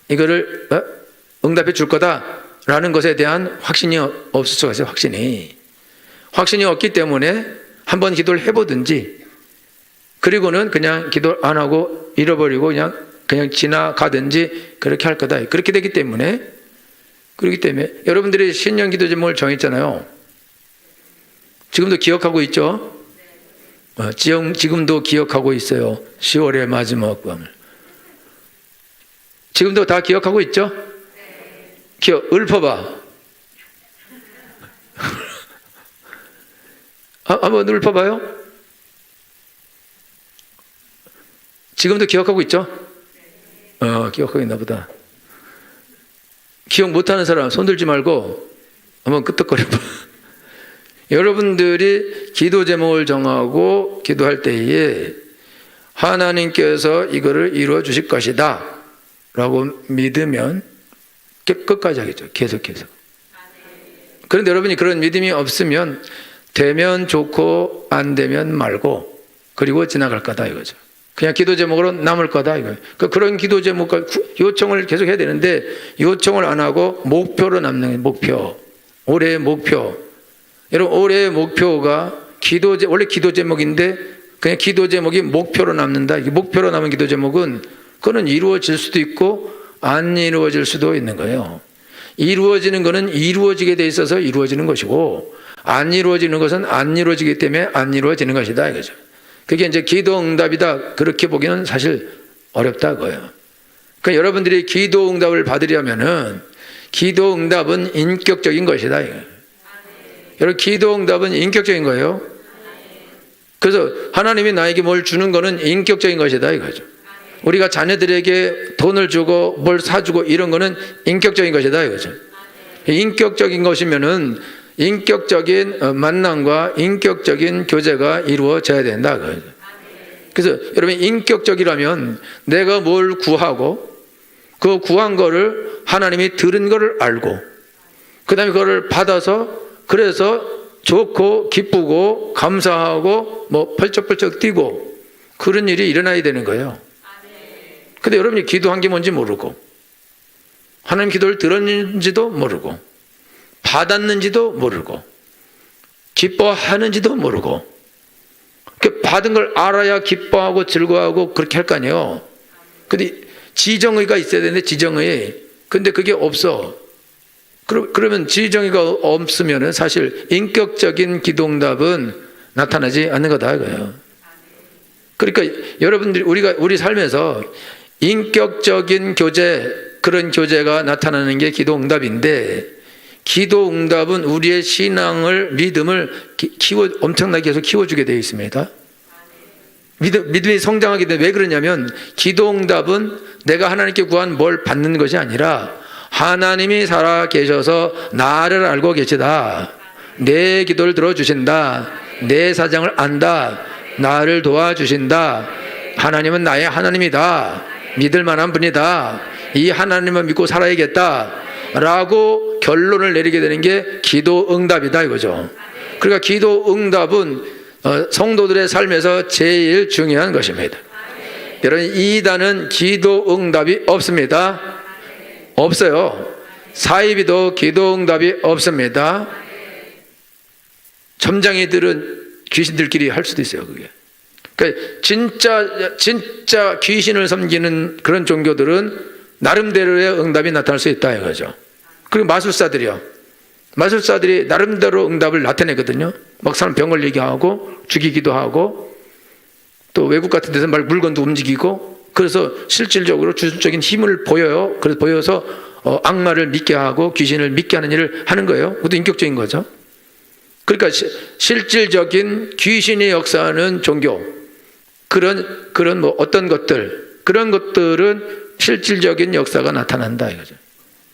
이거를 응답해 줄 거다라는 것에 대한 확신이 없을 수가 있어요. 확신이 없기 때문에 한번 기도를 해보든지, 그리고는 그냥 기도 안 하고 잃어버리고 그냥 지나가든지 그렇게 할 거다. 그렇게 되기 때문에, 여러분들이 신년 기도 제목을 정했잖아요. 지금도 기억하고 있죠? 지금도 기억하고 있어요. 10월의 마지막 밤을. 지금도 다 기억하고 있죠? 읊어봐. 한번 읊어봐요. 지금도 기억하고 있죠? 기억하고 있나 보다. 기억 못하는 사람 손 들지 말고 한번 끄떡거려봐. 여러분들이 기도 제목을 정하고 기도할 때에 하나님께서 이거를 이루어 주실 것이다 라고 믿으면 끝까지 하겠죠. 계속해서. 그런데 여러분이 그런 믿음이 없으면 되면 좋고 안 되면 말고 그리고 지나갈 거다 이거죠. 그냥 기도 제목으로 남을 거다 이거예요. 그런 기도 제목과 요청을 계속 해야 되는데 요청을 안 하고 목표로 남는 목표, 올해의 목표. 여러분, 올해의 목표가 원래 기도 제목인데 그냥 기도 제목이 목표로 남는다. 이게 목표로 남은 기도 제목은 그거는 이루어질 수도 있고 안 이루어질 수도 있는 거예요. 이루어지는 것은 이루어지게 돼 있어서 이루어지는 것이고 안 이루어지는 것은 안 이루어지기 때문에 안 이루어지는 것이다 이거죠. 그게 이제 기도 응답이다 그렇게 보기는 사실 어렵다 그거예요. 그러니까 여러분들이 기도 응답을 받으려면은 기도 응답은 인격적인 것이다 이거예요. 여러분, 기도 응답은 인격적인 거예요. 그래서 하나님이 나에게 뭘 주는 거는 인격적인 것이다 이거죠. 우리가 자녀들에게 돈을 주고 뭘 사주고 이런 거는 인격적인 것이다 이거죠. 인격적인 것이면은 인격적인 만남과 인격적인 교제가 이루어져야 된다 그거죠. 그래서 여러분, 인격적이라면 내가 뭘 구하고 그 구한 거를 하나님이 들은 거를 알고 그 다음에 그거를 받아서 그래서 좋고 기쁘고 감사하고 뭐 펄쩍펄쩍 뛰고 그런 일이 일어나야 되는 거예요. 근데 여러분이 기도한 게 뭔지 모르고 하나님 기도를 들었는지도 모르고 받았는지도 모르고 기뻐하는지도 모르고 그 받은 걸 알아야 기뻐하고 즐거워하고 그렇게 할 거 아니에요. 근데 지정의가 있어야 되는데 지정의 근데 그게 없어. 그러면 지정의가 없으면 사실 인격적인 기도응답은 나타나지 않는 거다 이거예요. 그러니까 여러분들이 우리 삶에서 인격적인 교제, 그런 교제가 나타나는 게 기도응답인데 기도응답은 우리의 신앙을, 믿음을 엄청나게 계속 키워주게 되어 있습니다. 믿음이 성장하게 되면 왜 그러냐면 기도응답은 내가 하나님께 구한 뭘 받는 것이 아니라 하나님이 살아 계셔서 나를 알고 계시다. 내 기도를 들어주신다. 내 사정을 안다. 나를 도와주신다. 하나님은 나의 하나님이다. 믿을 만한 분이다. 이 하나님을 믿고 살아야겠다. 라고 결론을 내리게 되는 게 기도 응답이다 이거죠. 그러니까 기도 응답은 성도들의 삶에서 제일 중요한 것입니다. 여러분, 이단은 기도 응답이 없습니다. 없어요. 사이비도 기도 응답이 없습니다. 점장이들은 귀신들끼리 할 수도 있어요. 그게. 그러니까 진짜 귀신을 섬기는 그런 종교들은 나름대로의 응답이 나타날 수 있다 이거죠. 그리고 마술사들이 나름대로 응답을 나타내거든요. 막 사람 병 걸리게 하고 죽이기도 하고 또 외국 같은 데서 물건도 움직이고 그래서 실질적으로 주술적인 힘을 보여요. 그래서 보여서 악마를 믿게 하고 귀신을 믿게 하는 일을 하는 거예요. 그것도 인격적인 거죠. 그러니까 실질적인 귀신의 역사하는 종교 그런 뭐 어떤 것들 그런 것들은 실질적인 역사가 나타난다 이거죠.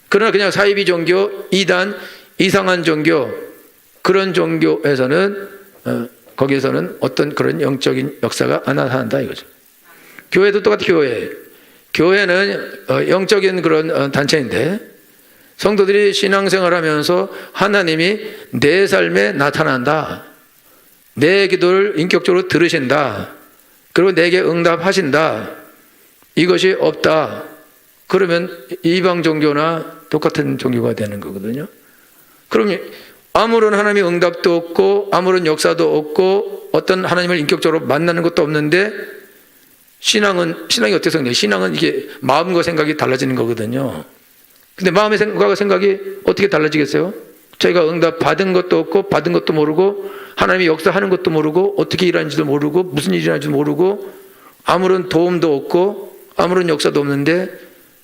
그러나 그냥 사이비 종교, 이단, 이상한 종교 그런 종교에서는 거기에서는 어떤 그런 영적인 역사가 안 나타난다 이거죠. 교회도 똑같이 교회는 영적인 그런 단체인데 성도들이 신앙생활하면서 하나님이 내 삶에 나타난다. 내 기도를 인격적으로 들으신다. 그리고 내게 응답하신다. 이것이 없다. 그러면 이방 종교나 똑같은 종교가 되는 거거든요. 그럼 아무런 하나님의 응답도 없고 아무런 역사도 없고 어떤 하나님을 인격적으로 만나는 것도 없는데 신앙이 어떻게 생겨요? 신앙은 이게 마음과 생각이 달라지는 거거든요. 근데 마음의 생각과 생각이 어떻게 달라지겠어요? 저희가 응답 받은 것도 없고 받은 것도 모르고 하나님이 역사하는 것도 모르고 어떻게 일하는지도 모르고 무슨 일이 일어나는지도 모르고 아무런 도움도 없고 아무런 역사도 없는데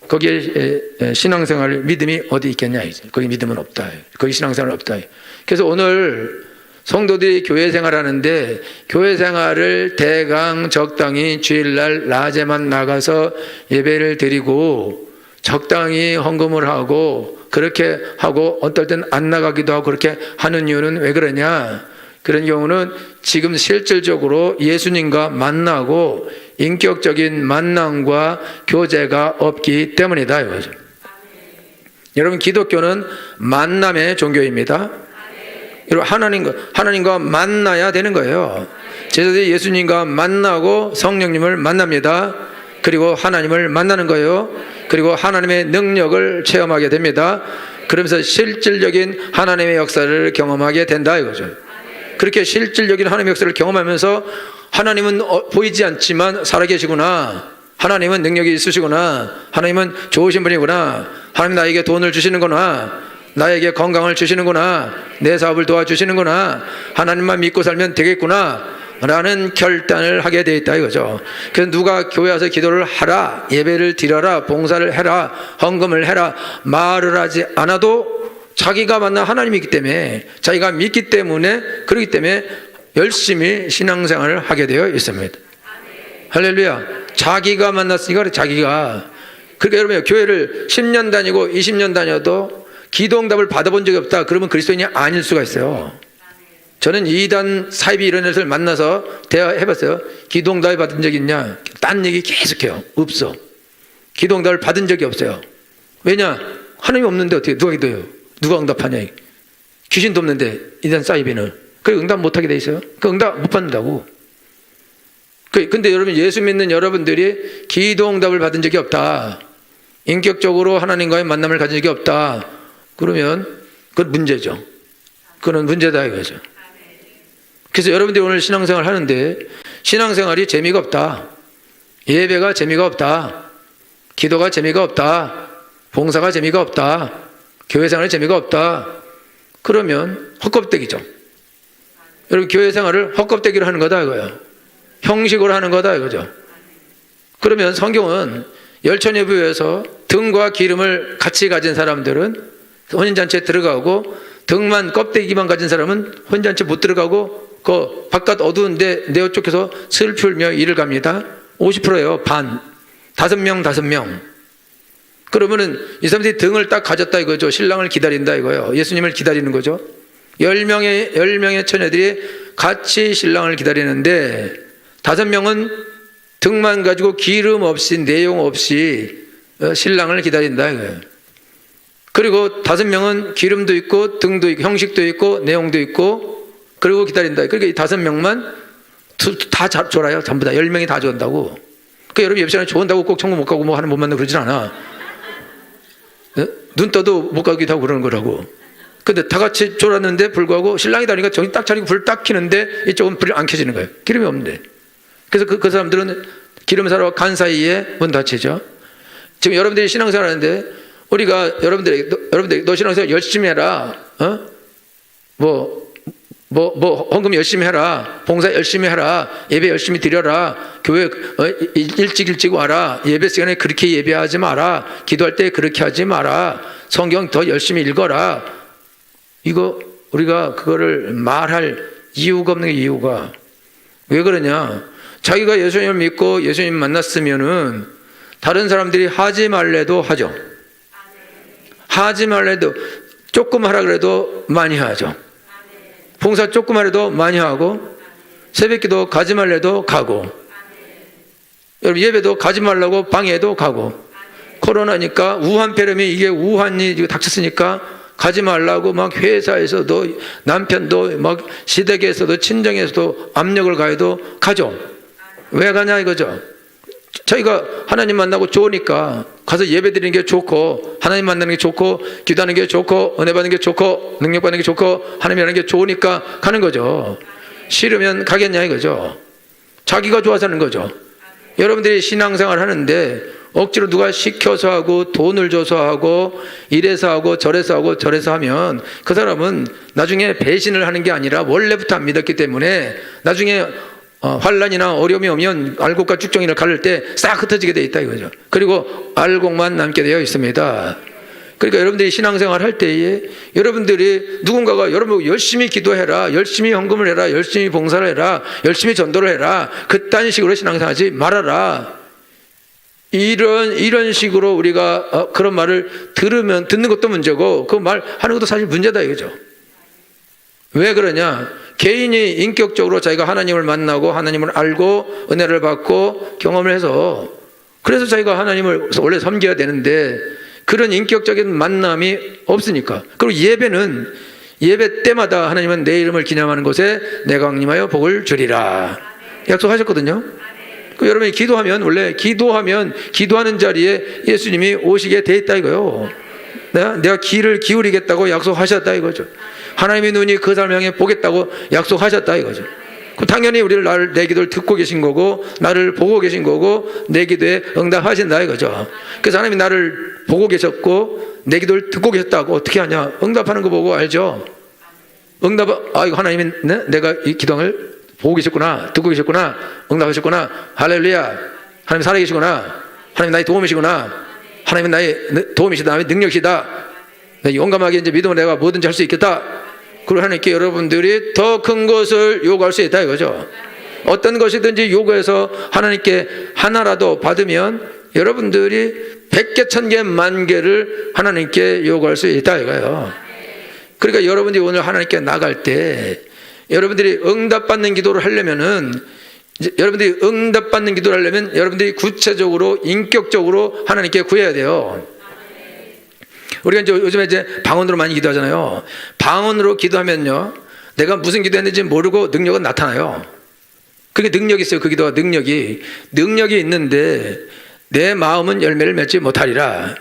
거기에 신앙생활 믿음이 어디 있겠냐? 거기 믿음은 없다. 거기 신앙생활 없다. 그래서 오늘 성도들이 교회 생활하는데 교회 생활을 대강 적당히 주일날 낮에만 나가서 예배를 드리고 적당히 헌금을 하고 그렇게 하고 어떨 땐 안 나가기도 하고 그렇게 하는 이유는 왜 그러냐? 그런 경우는 지금 실질적으로 예수님과 만나고 인격적인 만남과 교제가 없기 때문이다 이거죠. 여러분 기독교는 만남의 종교입니다. 여러분 하나님과 만나야 되는 거예요. 제자들이 예수님과 만나고 성령님을 만납니다. 그리고 하나님을 만나는 거예요. 그리고 하나님의 능력을 체험하게 됩니다. 그러면서 실질적인 하나님의 역사를 경험하게 된다 이거죠. 그렇게 실질적인 하나님의 역사를 경험하면서 하나님은 보이지 않지만 살아계시구나. 하나님은 능력이 있으시구나. 하나님은 좋으신 분이구나. 하나님 나에게 돈을 주시는구나. 나에게 건강을 주시는구나. 내 사업을 도와주시는구나. 하나님만 믿고 살면 되겠구나 라는 결단을 하게 돼 있다 이거죠. 그래서 누가 교회 와서 기도를 하라, 예배를 드려라, 봉사를 해라, 헌금을 해라 말을 하지 않아도 자기가 만난 하나님이기 때문에 자기가 믿기 때문에 그렇기 때문에 열심히 신앙생활을 하게 되어 있습니다. 할렐루야. 자기가 만났으니까 자기가. 그러니까 여러분 교회를 10년 다니고 20년 다녀도 기도응답을 받아본 적이 없다 그러면 그리스도인이 아닐 수가 있어요. 저는 이단 사이비 이런 애들 만나서 대화해봤어요. 기도응답을 받은 적이 있냐? 딴 얘기 계속해요. 없어. 기도응답을 받은 적이 없어요. 왜냐? 하나님이 없는데 어떻게 누가 기도해요? 누가 응답하냐? 귀신도 없는데 이단 사이비는. 그래 응답 못하게 돼 있어요. 그 응답 못 받는다고. 근데 여러분 예수 믿는 여러분들이 기도응답을 받은 적이 없다. 인격적으로 하나님과의 만남을 가진 적이 없다. 그러면 그건 문제죠. 그건 문제다 이거죠. 그래서 여러분들이 오늘 신앙생활 하는데 신앙생활이 재미가 없다. 예배가 재미가 없다. 기도가 재미가 없다. 봉사가 재미가 없다. 교회생활이 재미가 없다. 그러면 헛껍데기죠. 여러분 교회생활을 헛껍데기로 하는 거다 이거예요. 형식으로 하는 거다 이거죠. 그러면 성경은 열천예배에서 등과 기름을 같이 가진 사람들은 혼인잔치에 들어가고 등만 껍데기만 가진 사람은 혼인잔치 못 들어가고 그 바깥 어두운데 내어 쪽에서 슬플며 일을 갑니다. 50%예요. 반. 5명. 그러면은 이 사람들이 등을 딱 가졌다 이거죠. 신랑을 기다린다 이거예요. 예수님을 기다리는 거죠. 10명의 처녀들이 같이 신랑을 기다리는데 5명은 등만 가지고 기름 없이 내용 없이 신랑을 기다린다 이거예요. 그리고 5명은 기름도 있고 등도 있고 형식도 있고 내용도 있고 그리고 기다린다. 그러니까 이 5명만 다 졸아요. 전부 다 10명이 다 좋은다고. 그러니까 여러분 예배 시간에 좋은다고 꼭 천국 못 가고 뭐 하는 못 만나고 그러진 않아. 눈 떠도 못 가기도 하고 그러는 거라고. 근데 다 같이 졸았는데 불구하고 신랑이 다니까 정신 딱 차리고 불 딱 켜는데 이쪽은 불이 안 켜지는 거예요. 기름이 없는데. 그래서 그 사람들은 기름 사러 간 사이에 문 닫히죠. 지금 여러분들이 신앙생활 하는데 우리가 여러분들 너 신앙생활 열심히 해라. 헌금 열심히 해라. 봉사 열심히 해라. 예배 열심히 드려라. 교회 일찍 와라. 예배 시간에 그렇게 예배하지 마라. 기도할 때 그렇게 하지 마라. 성경 더 열심히 읽어라. 이거 우리가 그거를 말할 이유가 없는 게 이유가 왜 그러냐? 자기가 예수님을 믿고 예수님 만났으면은 다른 사람들이 하지 말래도 하죠. 하지 말래도 조금 하라 그래도 많이 하죠. 봉사 조금 하래도 많이 하고 새벽기도 가지 말래도 가고 여러분 예배도 가지 말라고 방해도 가고 코로나니까 우한폐렴이 이게 우한이 닥쳤으니까 가지 말라고 막 회사에서도 남편도 막 시댁에서도 친정에서도 압력을 가해도 가죠. 왜 가냐 이거죠. 저희가 하나님 만나고 좋으니까 가서 예배 드리는 게 좋고 하나님 만나는 게 좋고 기도하는 게 좋고 은혜 받는 게 좋고 능력 받는 게 좋고 하나님이라는 게 좋으니까 가는 거죠. 싫으면 가겠냐 이거죠. 자기가 좋아서 하는 거죠. 여러분들이 신앙생활 하는데 억지로 누가 시켜서 하고 돈을 줘서 하고 이래서 하고 저래서 하고 저래서 하면 그 사람은 나중에 배신을 하는 게 아니라 원래부터 안 믿었기 때문에 나중에 환란이나 어려움이 오면 알곡과 쭉정이를 가를 때 싹 흩어지게 돼 있다 이거죠. 그리고 알곡만 남게 되어 있습니다. 그러니까 여러분들이 신앙생활 할 때에 여러분들이 누군가가 여러분 열심히 기도해라, 열심히 헌금을 해라, 열심히 봉사를 해라, 열심히 전도를 해라, 그딴 식으로 신앙생활하지 말아라. 이런 식으로 우리가 그런 말을 들으면 듣는 것도 문제고 그 말 하는 것도 사실 문제다 이거죠. 왜 그러냐? 개인이 인격적으로 자기가 하나님을 만나고 하나님을 알고 은혜를 받고 경험을 해서 그래서 자기가 하나님을 원래 섬겨야 되는데 그런 인격적인 만남이 없으니까. 그리고 예배는 예배 때마다 하나님은 내 이름을 기념하는 곳에 내가 강림하여 복을 주리라 약속하셨거든요. 여러분이 기도하면 원래 기도하는 자리에 예수님이 오시게 돼 있다 이거요. 내가 귀를 기울이겠다고 약속하셨다 이거죠. 하나님의 눈이 그 사람을 향해 보겠다고 약속하셨다 이거죠. 당연히 우리를 내 기도를 듣고 계신 거고 나를 보고 계신 거고 내 기도에 응답하신다 이거죠. 그래서 하나님이 나를 보고 계셨고 내 기도를 듣고 계셨다고 어떻게 하냐? 응답하는 거 보고 알죠. 이거 하나님이 내가 이 기도를 보고 계셨구나, 듣고 계셨구나, 응답하셨구나, 할렐루야. 하나님 살아계시구나, 하나님 나의 도움이시구나, 하나님은 나의 도움이시다, 나의 능력이시다. 용감하게 이제 믿음으로 내가 뭐든지 할 수 있겠다. 그리고 하나님께 여러분들이 더 큰 것을 요구할 수 있다 이거죠. 어떤 것이든지 요구해서 하나님께 하나라도 받으면 여러분들이 100개, 1000개, 10,000개를 하나님께 요구할 수 있다 이거예요. 그러니까 여러분들이 오늘 하나님께 나갈 때 여러분들이 응답받는 기도를 하려면은 여러분들이 응답받는 기도를 하려면 여러분들이 구체적으로 인격적으로 하나님께 구해야 돼요. 우리가 이제 요즘에 방언으로 많이 기도하잖아요. 방언으로 기도하면요, 내가 무슨 기도했는지 모르고 능력은 나타나요. 그게 능력이 있어요. 그 기도가 능력이 있는데 내 마음은 열매를 맺지 못하리라.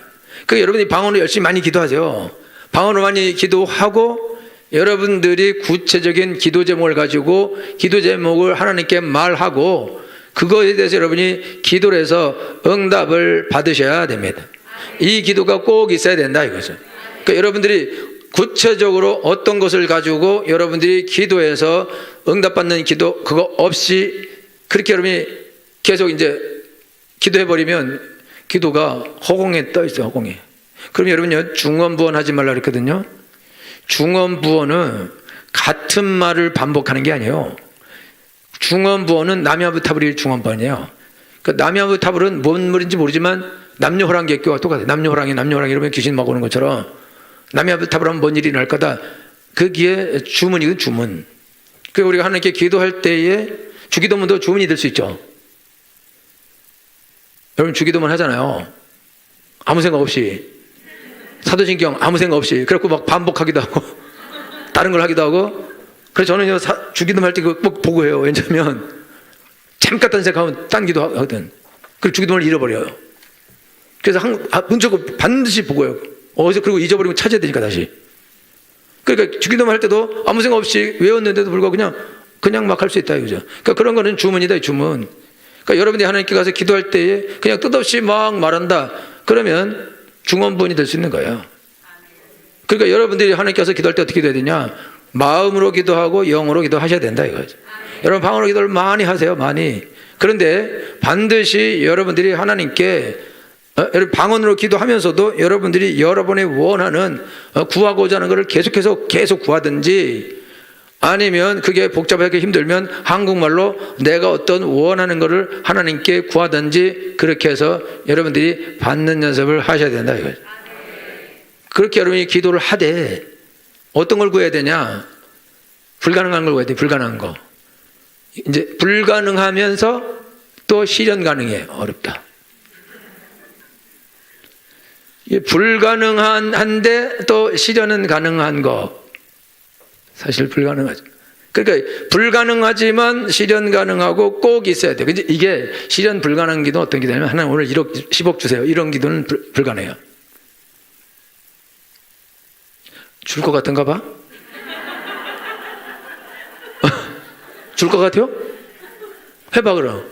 그러니까 여러분이 방언으로 열심히 많이 기도하세요. 방언으로 많이 기도하고 여러분들이 구체적인 기도 제목을 가지고 기도 제목을 하나님께 말하고 그거에 대해서 여러분이 기도를 해서 응답을 받으셔야 됩니다. 이 기도가 꼭 있어야 된다 이거죠. 그러니까 여러분들이 구체적으로 어떤 것을 가지고 여러분들이 기도해서 응답받는 기도 그거 없이 그렇게 여러분이 계속 이제 기도해버리면 기도가 허공에 떠 있어요. 허공에. 그럼 여러분요, 중언부언 하지 말라 그랬거든요. 중언부언은 같은 말을 반복하는 게 아니에요. 중언부언은 남야부타불이 중언부언이에요. 그러니까 남야부타불은 뭔 말인지 모르지만 남녀호랑객교와 똑같아요. 남녀호랑이 이러면 귀신 막 오는 것처럼 남야부타불하면 뭔 일이 날 거다. 거기에 주문이거든, 주문. 그러니까 우리가 하나님께 기도할 때에 주기도문도 주문이 될 수 있죠. 여러분 주기도문 하잖아요. 아무 생각 없이. 사도신경 아무 생각 없이. 그래갖고 막 반복하기도 하고 다른 걸 하기도 하고. 그래서 저는 주기도문 할 때 그거 꼭 보고 해요. 왜냐면 잠깐 딴 생각하면 딴 기도 하거든. 그리고 주기도문을 잃어버려요. 그래서 문자고 반드시 보고 해요. 어디서 그리고 잊어버리면 찾아야 되니까 다시. 그러니까 주기도문 할 때도 아무 생각 없이 외웠는데도 불구하고 그냥 막 할 수 있다 이거죠. 그러니까 그런 거는 주문이다, 주문. 그러니까 여러분들이 하나님께 가서 기도할 때에 그냥 뜻없이 막 말한다. 그러면 중언부언이 될 수 있는 거예요. 그러니까 여러분들이 하나님께 가서 기도할 때 어떻게 기도해야 되냐? 마음으로 기도하고 영으로 기도하셔야 된다 이거죠. 여러분 방언으로 기도를 많이 하세요, 많이. 그런데 반드시 여러분들이 하나님께 여러분 방언으로 기도하면서도 여러분들이 여러분이 원하는 구하고자 하는 것을 계속 구하든지 아니면 그게 복잡하게 힘들면 한국말로 내가 어떤 원하는 것을 하나님께 구하든지 그렇게 해서 여러분들이 받는 연습을 하셔야 된다 이거죠. 그렇게 여러분이 기도를 하되 어떤 걸 구해야 되냐? 불가능한 걸 구해야 돼. 불가능한 거. 이제 불가능하면서 또 실현 가능해. 어렵다. 이게 불가능한데 또 실현은 가능한 거, 사실 불가능하죠. 그러니까 불가능하지만 실현 가능하고 꼭 있어야 돼. 근데 이게 실현 불가능한 기도 어떤 기도냐면, 하나님 오늘 1억 10억 주세요, 이런 기도는 불가능해요. 줄 것 같은가 봐? 줄 것 같아요? 해봐 그럼.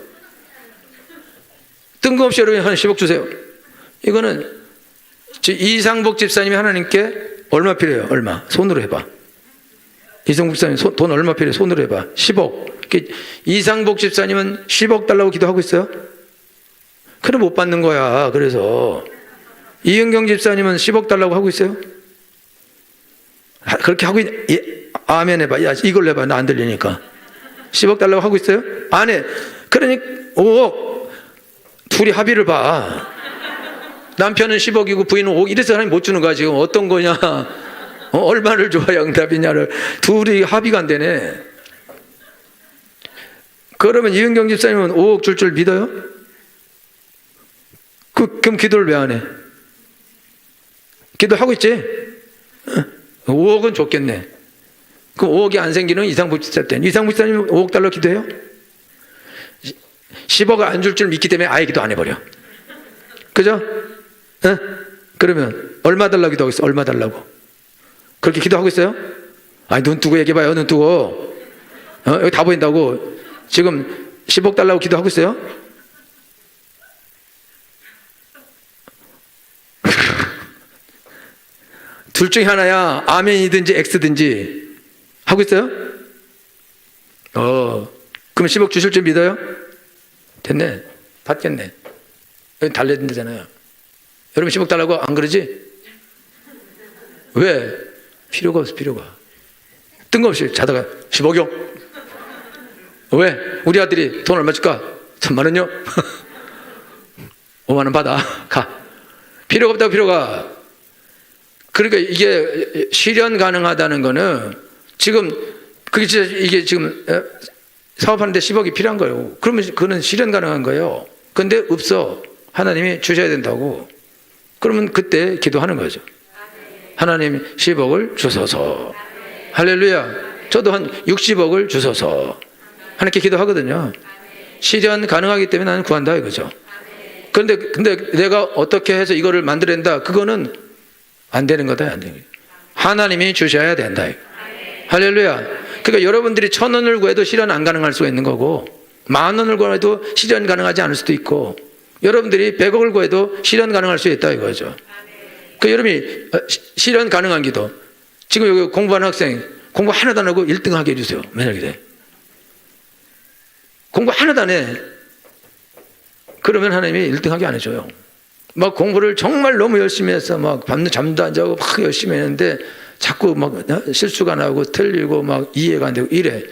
뜬금없이 여러분이 하나님 10억 주세요. 이거는 이상복 집사님이 하나님께 얼마 필요해요? 얼마? 손으로 해봐. 이상복 집사님 돈 얼마 필요해? 손으로 해봐. 10억. 이상복 집사님은 10억 달라고 기도하고 있어요? 그래 못 받는 거야. 그래서 이은경 집사님은 10억 달라고 하고 있어요? 그렇게 하고 아멘 해봐. 야 이걸 해봐. 나 안 들리니까. 10억 달라고 하고 있어요? 안 해. 그러니까 5억. 둘이 합의를 봐. 남편은 10억이고 부인은 5억. 이래서 하나님 못 주는 거야. 지금 어떤 거냐, 얼마를 줘야 응답이냐를 둘이 합의가 안 되네. 그러면 이은경 집사님은 5억 줄 믿어요? 그럼 기도를 왜 안 해? 기도하고 있지? 5억은 좋겠네. 그럼 5억이 안 생기는 이상복 집사 때, 이상복 집사님은 5억 달러 기도해요? 10억을 안 줄 줄 믿기 때문에 아예 기도 안 해버려. 그죠? 그러면 얼마 달라고 기도하겠어? 얼마 달라고? 그렇게 기도하고 있어요? 아니 눈 뜨고 얘기해봐요. 눈 뜨고. 여기 다 보인다고. 지금 10억 달라고 기도하고 있어요? 둘 중에 하나야. 아멘이든지 X든지 하고 있어요? 그럼 10억 주실 줄 믿어요? 됐네. 받겠네. 여기 달래는 데잖아요. 여러분 10억 달라고 안 그러지? 왜? 필요가 없어. 필요가. 뜬금없이 자다가 10억이요? 왜? 우리 아들이 돈 얼마 줄까? 1000만 원요? 5만 원 받아. 가. 필요가 없다고. 필요가. 그러니까 이게 실현 가능하다는 거는 지금 그게 진짜 이게 지금 사업하는데 10억이 필요한 거예요. 그러면 그거는 실현 가능한 거예요. 근데 없어. 하나님이 주셔야 된다고. 그러면 그때 기도하는 거죠. 하나님 10억을 주소서. 할렐루야. 저도 한 60억을 주소서. 하나님께 기도하거든요. 실현 가능하기 때문에 나는 구한다 이거죠. 근데 내가 어떻게 해서 이거를 만들어낸다, 그거는 안 되는 거다. 안 되는 거예요. 하나님이 주셔야 된다. 할렐루야. 그러니까 여러분들이 1000원을 구해도 실현 안 가능할 수가 있는 거고, 10,000원을 구해도 실현 가능하지 않을 수도 있고, 여러분들이 100억을 구해도 실현 가능할 수 있다 이거죠. 그 여러분이 실현 가능한 기도. 지금 여기 공부하는 학생 공부 하나도 안 하고 1등 하게 해주세요. 맨날 그래. 공부 하나도 안 해. 그러면 하나님이 1등 하게 안 해줘요. 막 공부를 정말 너무 열심히 해서 막 밤낮 잠도 안 자고 막 열심히 했는데 자꾸 막 실수가 나고 틀리고 막 이해가 안 되고 이래.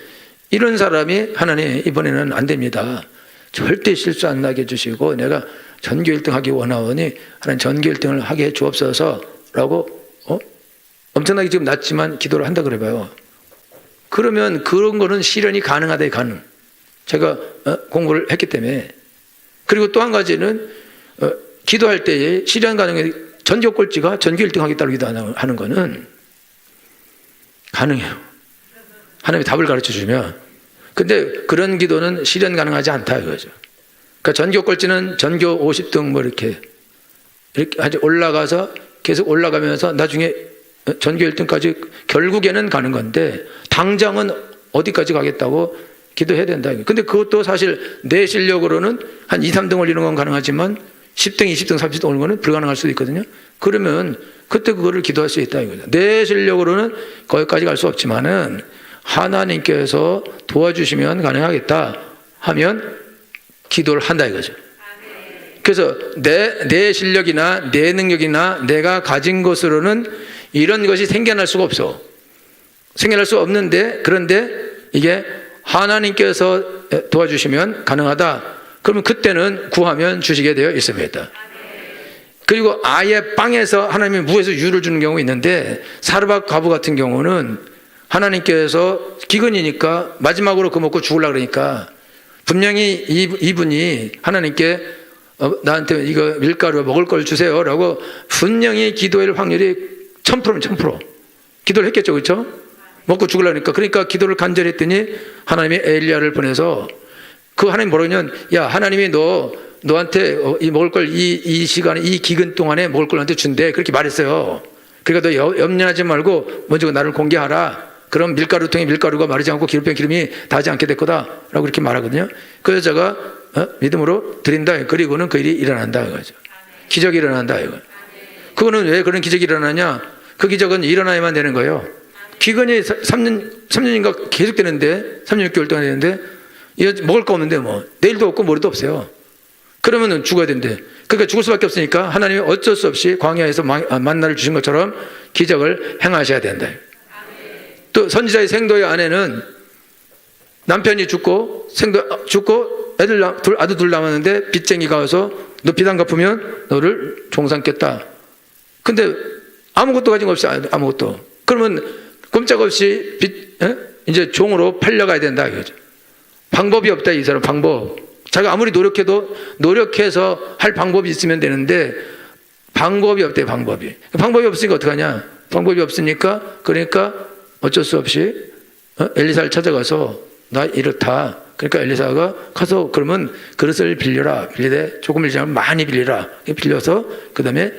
이런 사람이 하나님 이번에는 안 됩니다. 절대 실수 안 나게 해주시고 내가 전교 1등 하기 원하오니 하나님 전교 1등을 하게 해 주옵소서 라고 엄청나게 지금 낮지만 기도를 한다 그래봐요. 그러면 그런 거는 실현이 가능하다. 가능. 제가 공부를 했기 때문에. 그리고 또 한 가지는 기도할 때에 실현 가능해. 전교 꼴찌가 전교 1등 하겠다고 기도하는 거는 가능해요. 하나님이 답을 가르쳐 주면. 근데 그런 기도는 실현 가능하지 않다 이거죠. 그러니까 전교 꼴찌는 전교 50등 뭐 이렇게 아주 올라가서 계속 올라가면서 나중에 전교 1등까지 결국에는 가는 건데, 당장은 어디까지 가겠다고 기도해야 된다. 근데 그것도 사실 내 실력으로는 한 2, 3등 올리는 건 가능하지만 10등, 20등, 30등 올리는 건 불가능할 수도 있거든요. 그러면 그때 그거를 기도할 수 있다 이거죠. 내 실력으로는 거기까지 갈 수 없지만은 하나님께서 도와주시면 가능하겠다 하면 기도를 한다 이거죠. 그래서 내 실력이나 내 능력이나 내가 가진 것으로는 이런 것이 생겨날 수가 없어. 생겨날 수 없는데, 그런데 이게 하나님께서 도와주시면 가능하다. 그러면 그때는 구하면 주시게 되어 있습니다. 그리고 아예 빵에서 하나님이 무에서 유를 주는 경우가 있는데, 사르밧 과부 같은 경우는 하나님께서 기근이니까 마지막으로 그거 먹고 죽으려고 그러니까 분명히 이분이 하나님께 나한테 이거 밀가루 먹을 걸 주세요라고 분명히 기도할 확률이 1000%면 1000% 기도를 했겠죠, 그렇죠? 먹고 죽으려니까. 그러니까 기도를 간절히 했더니 하나님이 엘리야를 보내서 그 하나님 뭐라고 하냐면, 야, 하나님이 너한테 이 먹을 걸 이 시간에 이 기근 동안에 먹을 걸 너한테 준대, 그렇게 말했어요. 그러니까 너 염려하지 말고 먼저 나를 공개하라. 그럼 밀가루통에 밀가루가 마르지 않고 기름병 기름이 닿지 않게 될 거다라고 그렇게 말하거든요. 그 여자가 믿음으로 드린다. 그리고는 그 일이 일어난다 이거죠. 기적이 일어난다 이거. 그거는 왜 그런 기적이 일어나냐? 그 기적은 일어나야만 되는 거예요. 기근이 3년인가 계속 되는데, 3년 6개월 동안 되는데, 먹을 거 없는데 뭐 내일도 없고 모레도 없어요. 그러면은 죽어야 된대. 그러니까 죽을 수밖에 없으니까 하나님이 어쩔 수 없이 광야에서 만나를 주신 것처럼 기적을 행하셔야 된다. 또 선지자의 생도의 아내는 남편이 죽고 아들 둘 남았는데 빚쟁이가 와서 너 빚 안 갚으면 너를 종삼겠다. 근데 아무것도 가진 거 없이, 아무것도. 그러면 꼼짝없이 이제 종으로 팔려가야 된다 이거죠. 방법이 없다, 이 사람. 방법. 자기가 아무리 노력해서 할 방법이 있으면 되는데 방법이 없대. 방법이 없으니까 어떡하냐? 방법이 없으니까, 그러니까 어쩔 수 없이 엘리사를 찾아가서 나 이렇다. 그러니까 엘리사가 가서 그러면 그릇을 빌리되 조금 빌리지 않으면 많이 빌려서 그 다음에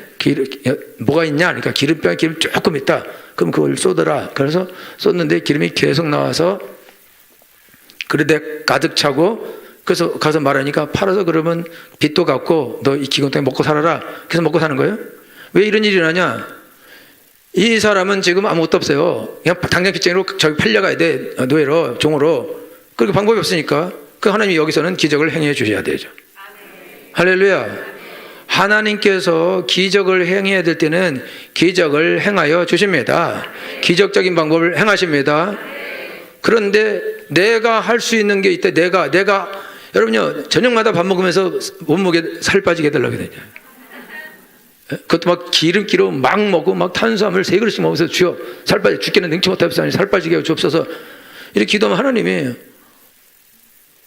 뭐가 있냐? 그러니까 기름 조금 있다. 그럼 그걸 쏟아라. 그래서 쏟는데 기름이 계속 나와서 그릇에 가득 차고, 그래서 가서 말하니까 팔아서 그러면 빚도 갚고 너 이 기근 동안 먹고 살아라. 그래서 먹고 사는 거예요. 왜 이런 일이 일어나냐? 이 사람은 지금 아무것도 없어요. 그냥 당장 빚쟁이로 저기 팔려가야 돼. 노예로, 종으로. 그렇게 방법이 없으니까 그 하나님이 여기서는 기적을 행해 주셔야 되죠. 할렐루야. 하나님께서 기적을 행해야 될 때는 기적을 행하여 주십니다. 기적적인 방법을 행하십니다. 그런데 내가 할 수 있는 게 있다. 내가 여러분요, 저녁마다 밥 먹으면서 몸무게 살 빠지게 해달라고 해야 되냐. 그것도 막 기름기로 막 먹고 막 탄수화물 3그릇씩 먹으면서 주여 살 빠지 죽기는 능치 못하겠사니 살 빠지게 하여 주옵소서. 이렇게 기도하면 하나님이,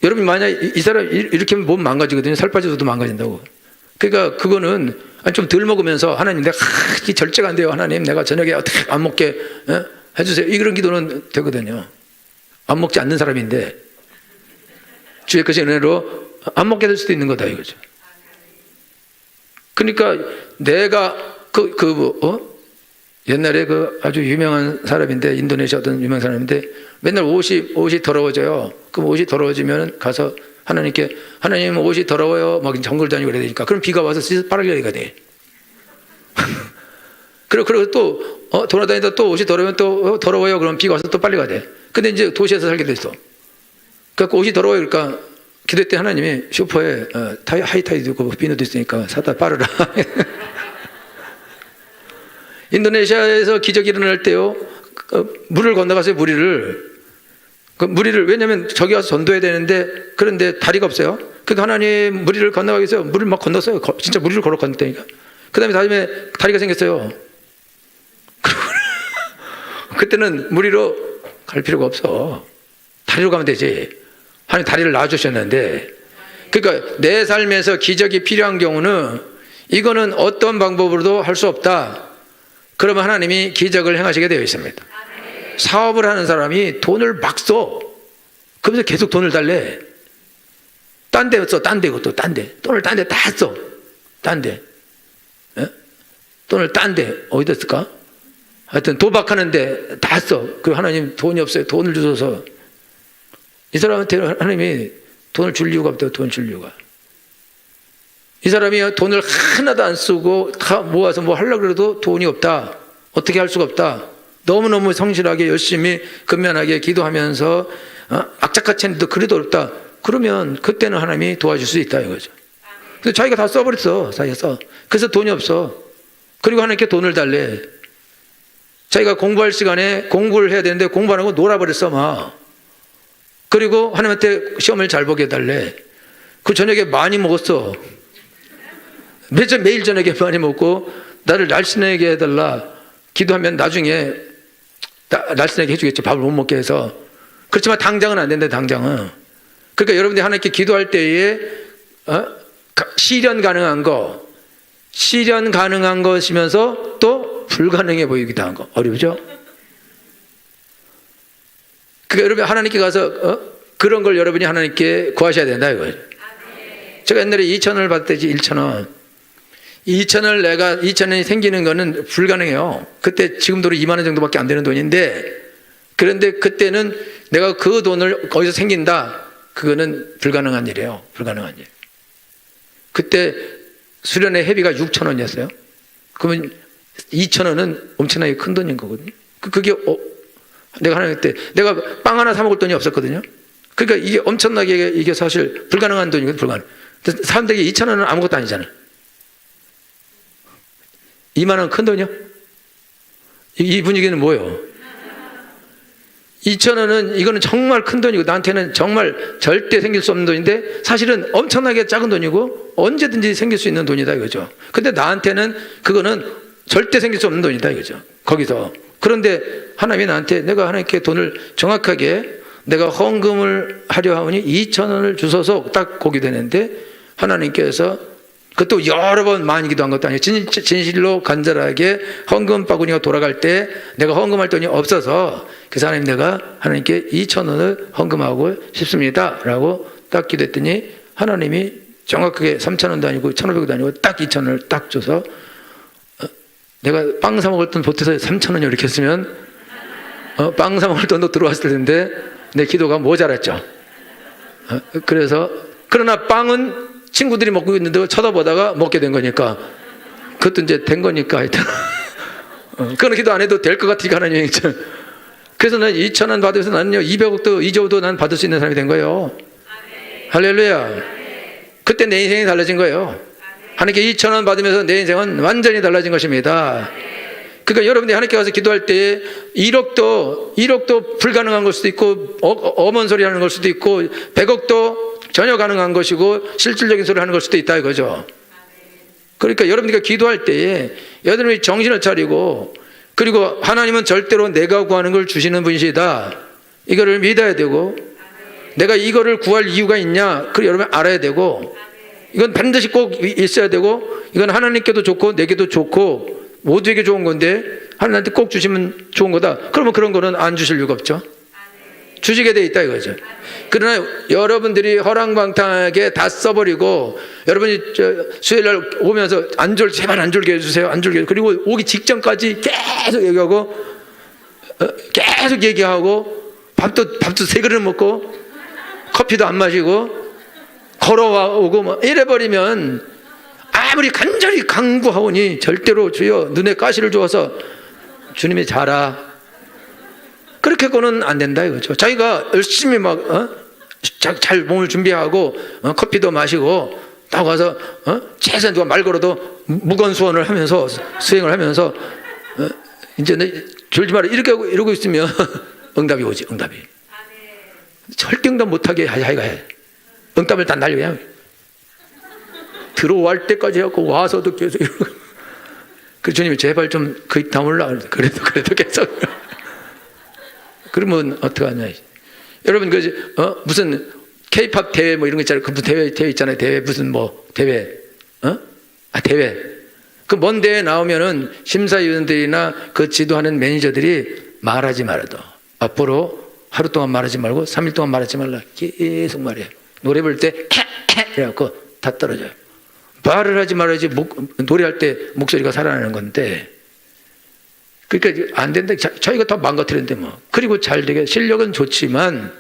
여러분이 만약 이 사람 이렇게 하면 몸 망가지거든요. 살 빠져도 망가진다고. 그러니까 그거는 좀 덜 먹으면서 하나님 내가 절제가 안 돼요. 하나님 내가 저녁에 어떻게 안 먹게 해주세요. 이런 기도는 되거든요. 안 먹지 않는 사람인데 주의 크신 은혜로 안 먹게 될 수도 있는 거다 이거죠. 그러니까 내가 옛날에 그 아주 유명한 사람인데, 인도네시아 어떤 유명한 사람인데 맨날 옷이 더러워져요. 그럼 옷이 더러워지면 가서 하나님께, 하나님 옷이 더러워요 막 정글 다니고 그래야 되니까, 그럼 비가 와서 씻어 빨아야 돼. 그리고 또 돌아다니다 또 옷이 더러우면 또 더러워요. 그럼 비가 와서 또 빨리 가야 돼. 근데 이제 도시에서 살게 됐어. 그러니까 옷이 더러워요. 그러니까 기도 때 하나님이 슈퍼에 하이타이도 있고 비누도 있으니까 사다 빨으라. 인도네시아에서 기적이 일어날 때요, 물을 건너가서요. 무리를 왜냐하면 저기 와서 전도해야 되는데, 그런데 다리가 없어요. 그러니까 하나님 무리를 건너가기 위해서 물을 막 건넜어요. 진짜 무리를 걸어 건넜다니까. 그 다음에 다리가 생겼어요. 그때는 무리로 갈 필요가 없어. 다리로 가면 되지. 하나님 다리를 놔주셨는데, 그러니까 내 삶에서 기적이 필요한 경우는 이거는 어떤 방법으로도 할 수 없다. 그러면 하나님이 기적을 행하시게 되어 있습니다. 사업을 하는 사람이 돈을 막 써. 그러면서 계속 돈을 달래. 딴 데 써. 딴 데 그것도 딴 데. 돈을 딴 데 다 써. 딴 데. 돈을 딴 데 어디다 쓸까? 하여튼 도박하는데 다 써. 그 하나님 돈이 없어요. 돈을 주셔서. 이 사람한테 하나님이 돈을 줄 이유가 없다. 돈 줄 이유가. 이 사람이 돈을 하나도 안 쓰고 다 모아서 뭐 하려고 그래도 돈이 없다. 어떻게 할 수가 없다. 너무너무 성실하게 열심히 근면하게 기도하면서 악착같이 했는데 그래도 어렵다. 그러면 그때는 하나님이 도와줄 수 있다 이거죠. 근데 자기가 다 써버렸어. 자기가 써. 그래서 돈이 없어. 그리고 하나님께 돈을 달래. 자기가 공부할 시간에 공부를 해야 되는데 공부 안 하고 놀아버렸어 막. 그리고 하나님한테 시험을 잘 보게 해달래. 그 저녁에 많이 먹었어. 매일 저녁에 많이 먹고 나를 날씬하게 해달라 기도하면 나중에 날씬하게 해주겠죠. 밥을 못 먹게 해서. 그렇지만 당장은 안 된다. 당장은. 그러니까 여러분들이 하나님께 기도할 때에 실현 가능한 거, 실현 가능한 것이면서 또 불가능해 보이기도 한 거. 어렵죠? 그러니까 여러분 하나님께 가서 그런 걸 여러분이 하나님께 구하셔야 된다 이거예요. 제가 옛날에 2,000원을 받을 때지 1,000원. 2,000원이 생기는 거는 불가능해요. 그때 지금 돈으로 2만 원 정도밖에 안 되는 돈인데, 그런데 그때는 내가 그 돈을 거기서 생긴다. 그거는 불가능한 일이에요. 불가능한 일. 그때 수련회 회비가 6,000원이었어요. 그러면 2,000원은 엄청나게 큰 돈인 거거든요. 그게 내가 하나님 때 내가 빵 하나 사 먹을 돈이 없었거든요. 그러니까 이게 엄청나게 이게 사실 불가능한 돈이거든요. 불가능. 사람들에게 2,000원은 아무것도 아니잖아요. 2만 원 큰 돈이요? 이 분위기는 뭐예요? 2,000원은 이거는 정말 큰 돈이고 나한테는 정말 절대 생길 수 없는 돈인데 사실은 엄청나게 작은 돈이고 언제든지 생길 수 있는 돈이다 이거죠. 근데 나한테는 그거는 절대 생길 수 없는 돈이다 이거죠. 거기서. 그런데 하나님이 나한테 내가 하나님께 돈을 정확하게 내가 헌금을 하려 하오니 2,000원을 주소서 딱 거기 되는데 하나님께서 그것도 여러 번 많이 기도한 것도 아니에요. 진실로 간절하게 헌금 바구니가 돌아갈 때 내가 헌금할 돈이 없어서 그래서 하나님 내가 하나님께 2,000원을 헌금하고 싶습니다 라고 딱 기도했더니 하나님이 정확하게 3,000원도 아니고 1,500원도 아니고 딱 2,000원을 딱 줘서 내가 빵 사 먹을 돈 보태서 3,000원이 이렇게 했으면 빵 사 먹을 돈도 들어왔을 텐데 내 기도가 모자랐죠. 그래서 그러나 빵은 친구들이 먹고 있는데 쳐다보다가 먹게 된 거니까 그것도 이제 된 거니까 하여튼 그건 기도 안 해도 될 것 같으니까 하나님이 그래서 난 2,000원 받으면서 나는요 200억도 2조도 난 받을 수 있는 사람이 된 거예요. 할렐루야. 그때 내 인생이 달라진 거예요. 하나님께 2,000원 받으면서 내 인생은 완전히 달라진 것입니다. 그러니까 여러분들이 하나님께 가서 기도할 때 1억도 불가능한 걸 수도 있고 어먼 소리 하는 걸 수도 있고 100억도 전혀 가능한 것이고 실질적인 소리 하는 걸 수도 있다 이거죠. 그러니까 여러분들이 기도할 때에 여러분이 정신을 차리고 그리고 하나님은 절대로 내가 구하는 걸 주시는 분이시다 이거를 믿어야 되고 내가 이거를 구할 이유가 있냐 그걸 여러분 알아야 되고 이건 반드시 꼭 있어야 되고 이건 하나님께도 좋고 내게도 좋고 모두에게 좋은 건데 하나님한테 꼭 주시면 좋은 거다. 그러면 그런 거는 안 주실 이유가 없죠. 주시게 돼 있다 이거죠. 그러나 여러분들이 허랑방탕하게 다 써버리고 여러분이 수요일날 오면서 제발 안 졸게 해주세요. 안 졸게. 그리고 오기 직전까지 계속 얘기하고 밥도 3그릇 먹고 커피도 안 마시고 걸어와 오고 뭐 이래버리면 아무리 간절히 간구하오니 절대로 주여 눈에 가시를 주어서 주님이 자라 그렇게는 안 된다 이거죠. 자기가 열심히 잘 몸을 준비하고 커피도 마시고 딱 와서 최소한 누가 말 걸어도 무건수원을 하면서 수행을 하면서 이제 졸지 마라 이러고 있으면 응답이 오지. 응답이 절대 응답 못하게 하여가 해. 응답을 다 날려야 들어올 때까지 하고 와서도 계속 이러고 그 주님이 제발 좀 그 담을라 그래도 계속 그러면 어떡하냐. 여러분 무슨 K-팝 대회 뭐 이런 거 있잖아요. 그 무슨 대회 있잖아요. 대회 무슨 뭐 대회 대회 그 먼 대회 나오면은 심사위원들이나 그 지도하는 매니저들이 말하지 말아도 앞으로 하루 동안 말하지 말고 3일 동안 말하지 말라 계속 말해. 노래 부를 때 이래갖고 다 떨어져요. 말을 하지 말아야지 노래할 때 목소리가 살아나는 건데 그러니까 안 된다. 자기가 다 망가뜨렸는데 뭐. 그리고 잘 되게 실력은 좋지만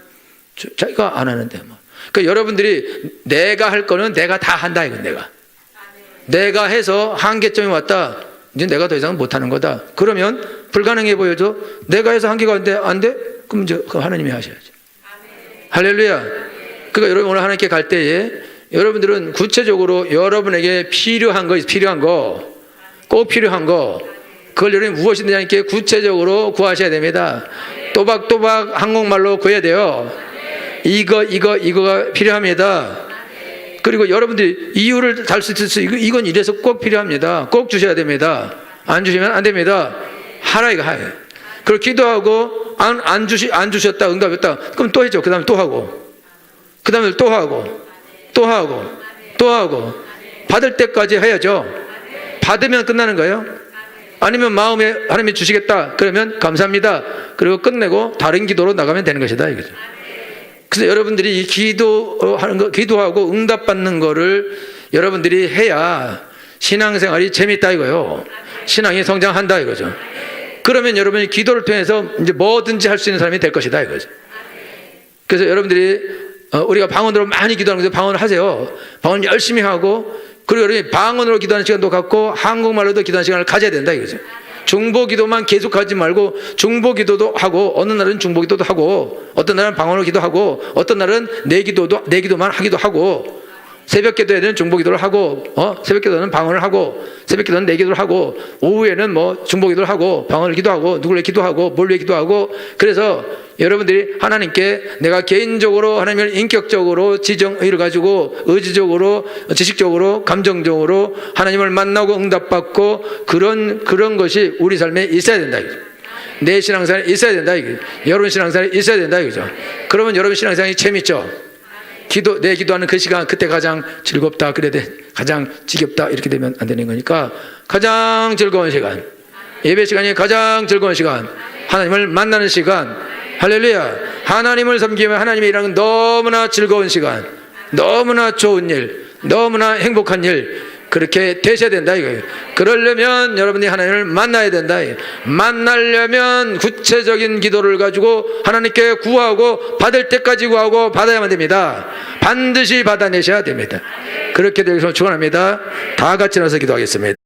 자기가 안 하는데 뭐. 그러니까 여러분들이 내가 할 거는 내가 다 한다 이건 내가 해서 한계점이 왔다. 이제 내가 더 이상 못 하는 거다. 그러면 불가능해 보여도 내가 해서 한계가 안 돼? 그럼 이제 하나님이 하셔야죠. 할렐루야. 그러니까 여러분 오늘 하나님께 갈 때에 여러분들은 구체적으로 여러분에게 필요한 거 꼭 필요한 거 그걸 여러분이 무엇이든지 하나님께 구체적으로 구하셔야 됩니다. 또박또박 한국말로 구해야 돼요. 이거가 필요합니다. 그리고 여러분들이 이유를 달 수 있을 이건 이래서 꼭 필요합니다. 꼭 주셔야 됩니다. 안 주시면 안 됩니다. 하라 이거 하요. 그리고 기도하고 안 주셨다 응답했다 그럼 또 해줘. 그 다음에 또 하고 그 다음에 또 하고 받을 때까지 해야죠. 받으면 끝나는 거예요. 아니면 마음에 하나님이 주시겠다 그러면 감사합니다 그리고 끝내고 다른 기도로 나가면 되는 것이다 이거죠. 그래서 여러분들이 이 기도하는 거, 기도하고 응답받는 거를 여러분들이 해야 신앙생활이 재밌다 이거요. 신앙이 성장한다 이거죠. 그러면 여러분이 기도를 통해서 이제 뭐든지 할 수 있는 사람이 될 것이다 이거죠. 그래서 여러분들이 우리가 방언으로 많이 기도하는 것도 방언을 하세요. 방언 열심히 하고 그리고 여러분이 방언으로 기도하는 시간도 갖고 한국말로도 기도하는 시간을 가져야 된다 이거죠. 중보기도만 계속하지 말고 중보기도도 하고 어느 날은 중보기도도 하고 어떤 날은 방언으로 기도하고 어떤 날은 내 기도만 하기도 하고 새벽기도에는 중보기도를 하고 새벽기도는 방언을 하고 새벽기도는 내 기도를 하고 오후에는 뭐 중보기도를 하고 방언을 기도하고 누구를 기도하고 뭘 위해 기도하고 그래서 여러분들이 하나님께 내가 개인적으로 하나님을 인격적으로 지정의를 가지고 의지적으로 지식적으로 감정적으로 하나님을 만나고 응답받고 그런 것이 우리 삶에 있어야 된다 이거죠. 내 신앙생활에 있어야 된다 이거죠. 여러분 신앙생활에 있어야 된다 이거죠. 그러면 여러분 신앙생활이 재밌죠. 내 기도하는 그 시간 그때 가장 즐겁다 그래야 돼. 가장 지겹다 이렇게 되면 안 되는 거니까 가장 즐거운 시간 예배 시간이 가장 즐거운 시간 하나님을 만나는 시간 할렐루야. 하나님을 섬기면 하나님의 일하는 건 너무나 즐거운 시간 너무나 좋은 일 너무나 행복한 일 그렇게 되셔야 된다 이거예요. 그러려면 여러분이 하나님을 만나야 된다. 만나려면 구체적인 기도를 가지고 하나님께 구하고 받을 때까지 구하고 받아야만 됩니다. 반드시 받아내셔야 됩니다. 그렇게 되기 위해서 축원합니다. 다 같이 나서 기도하겠습니다.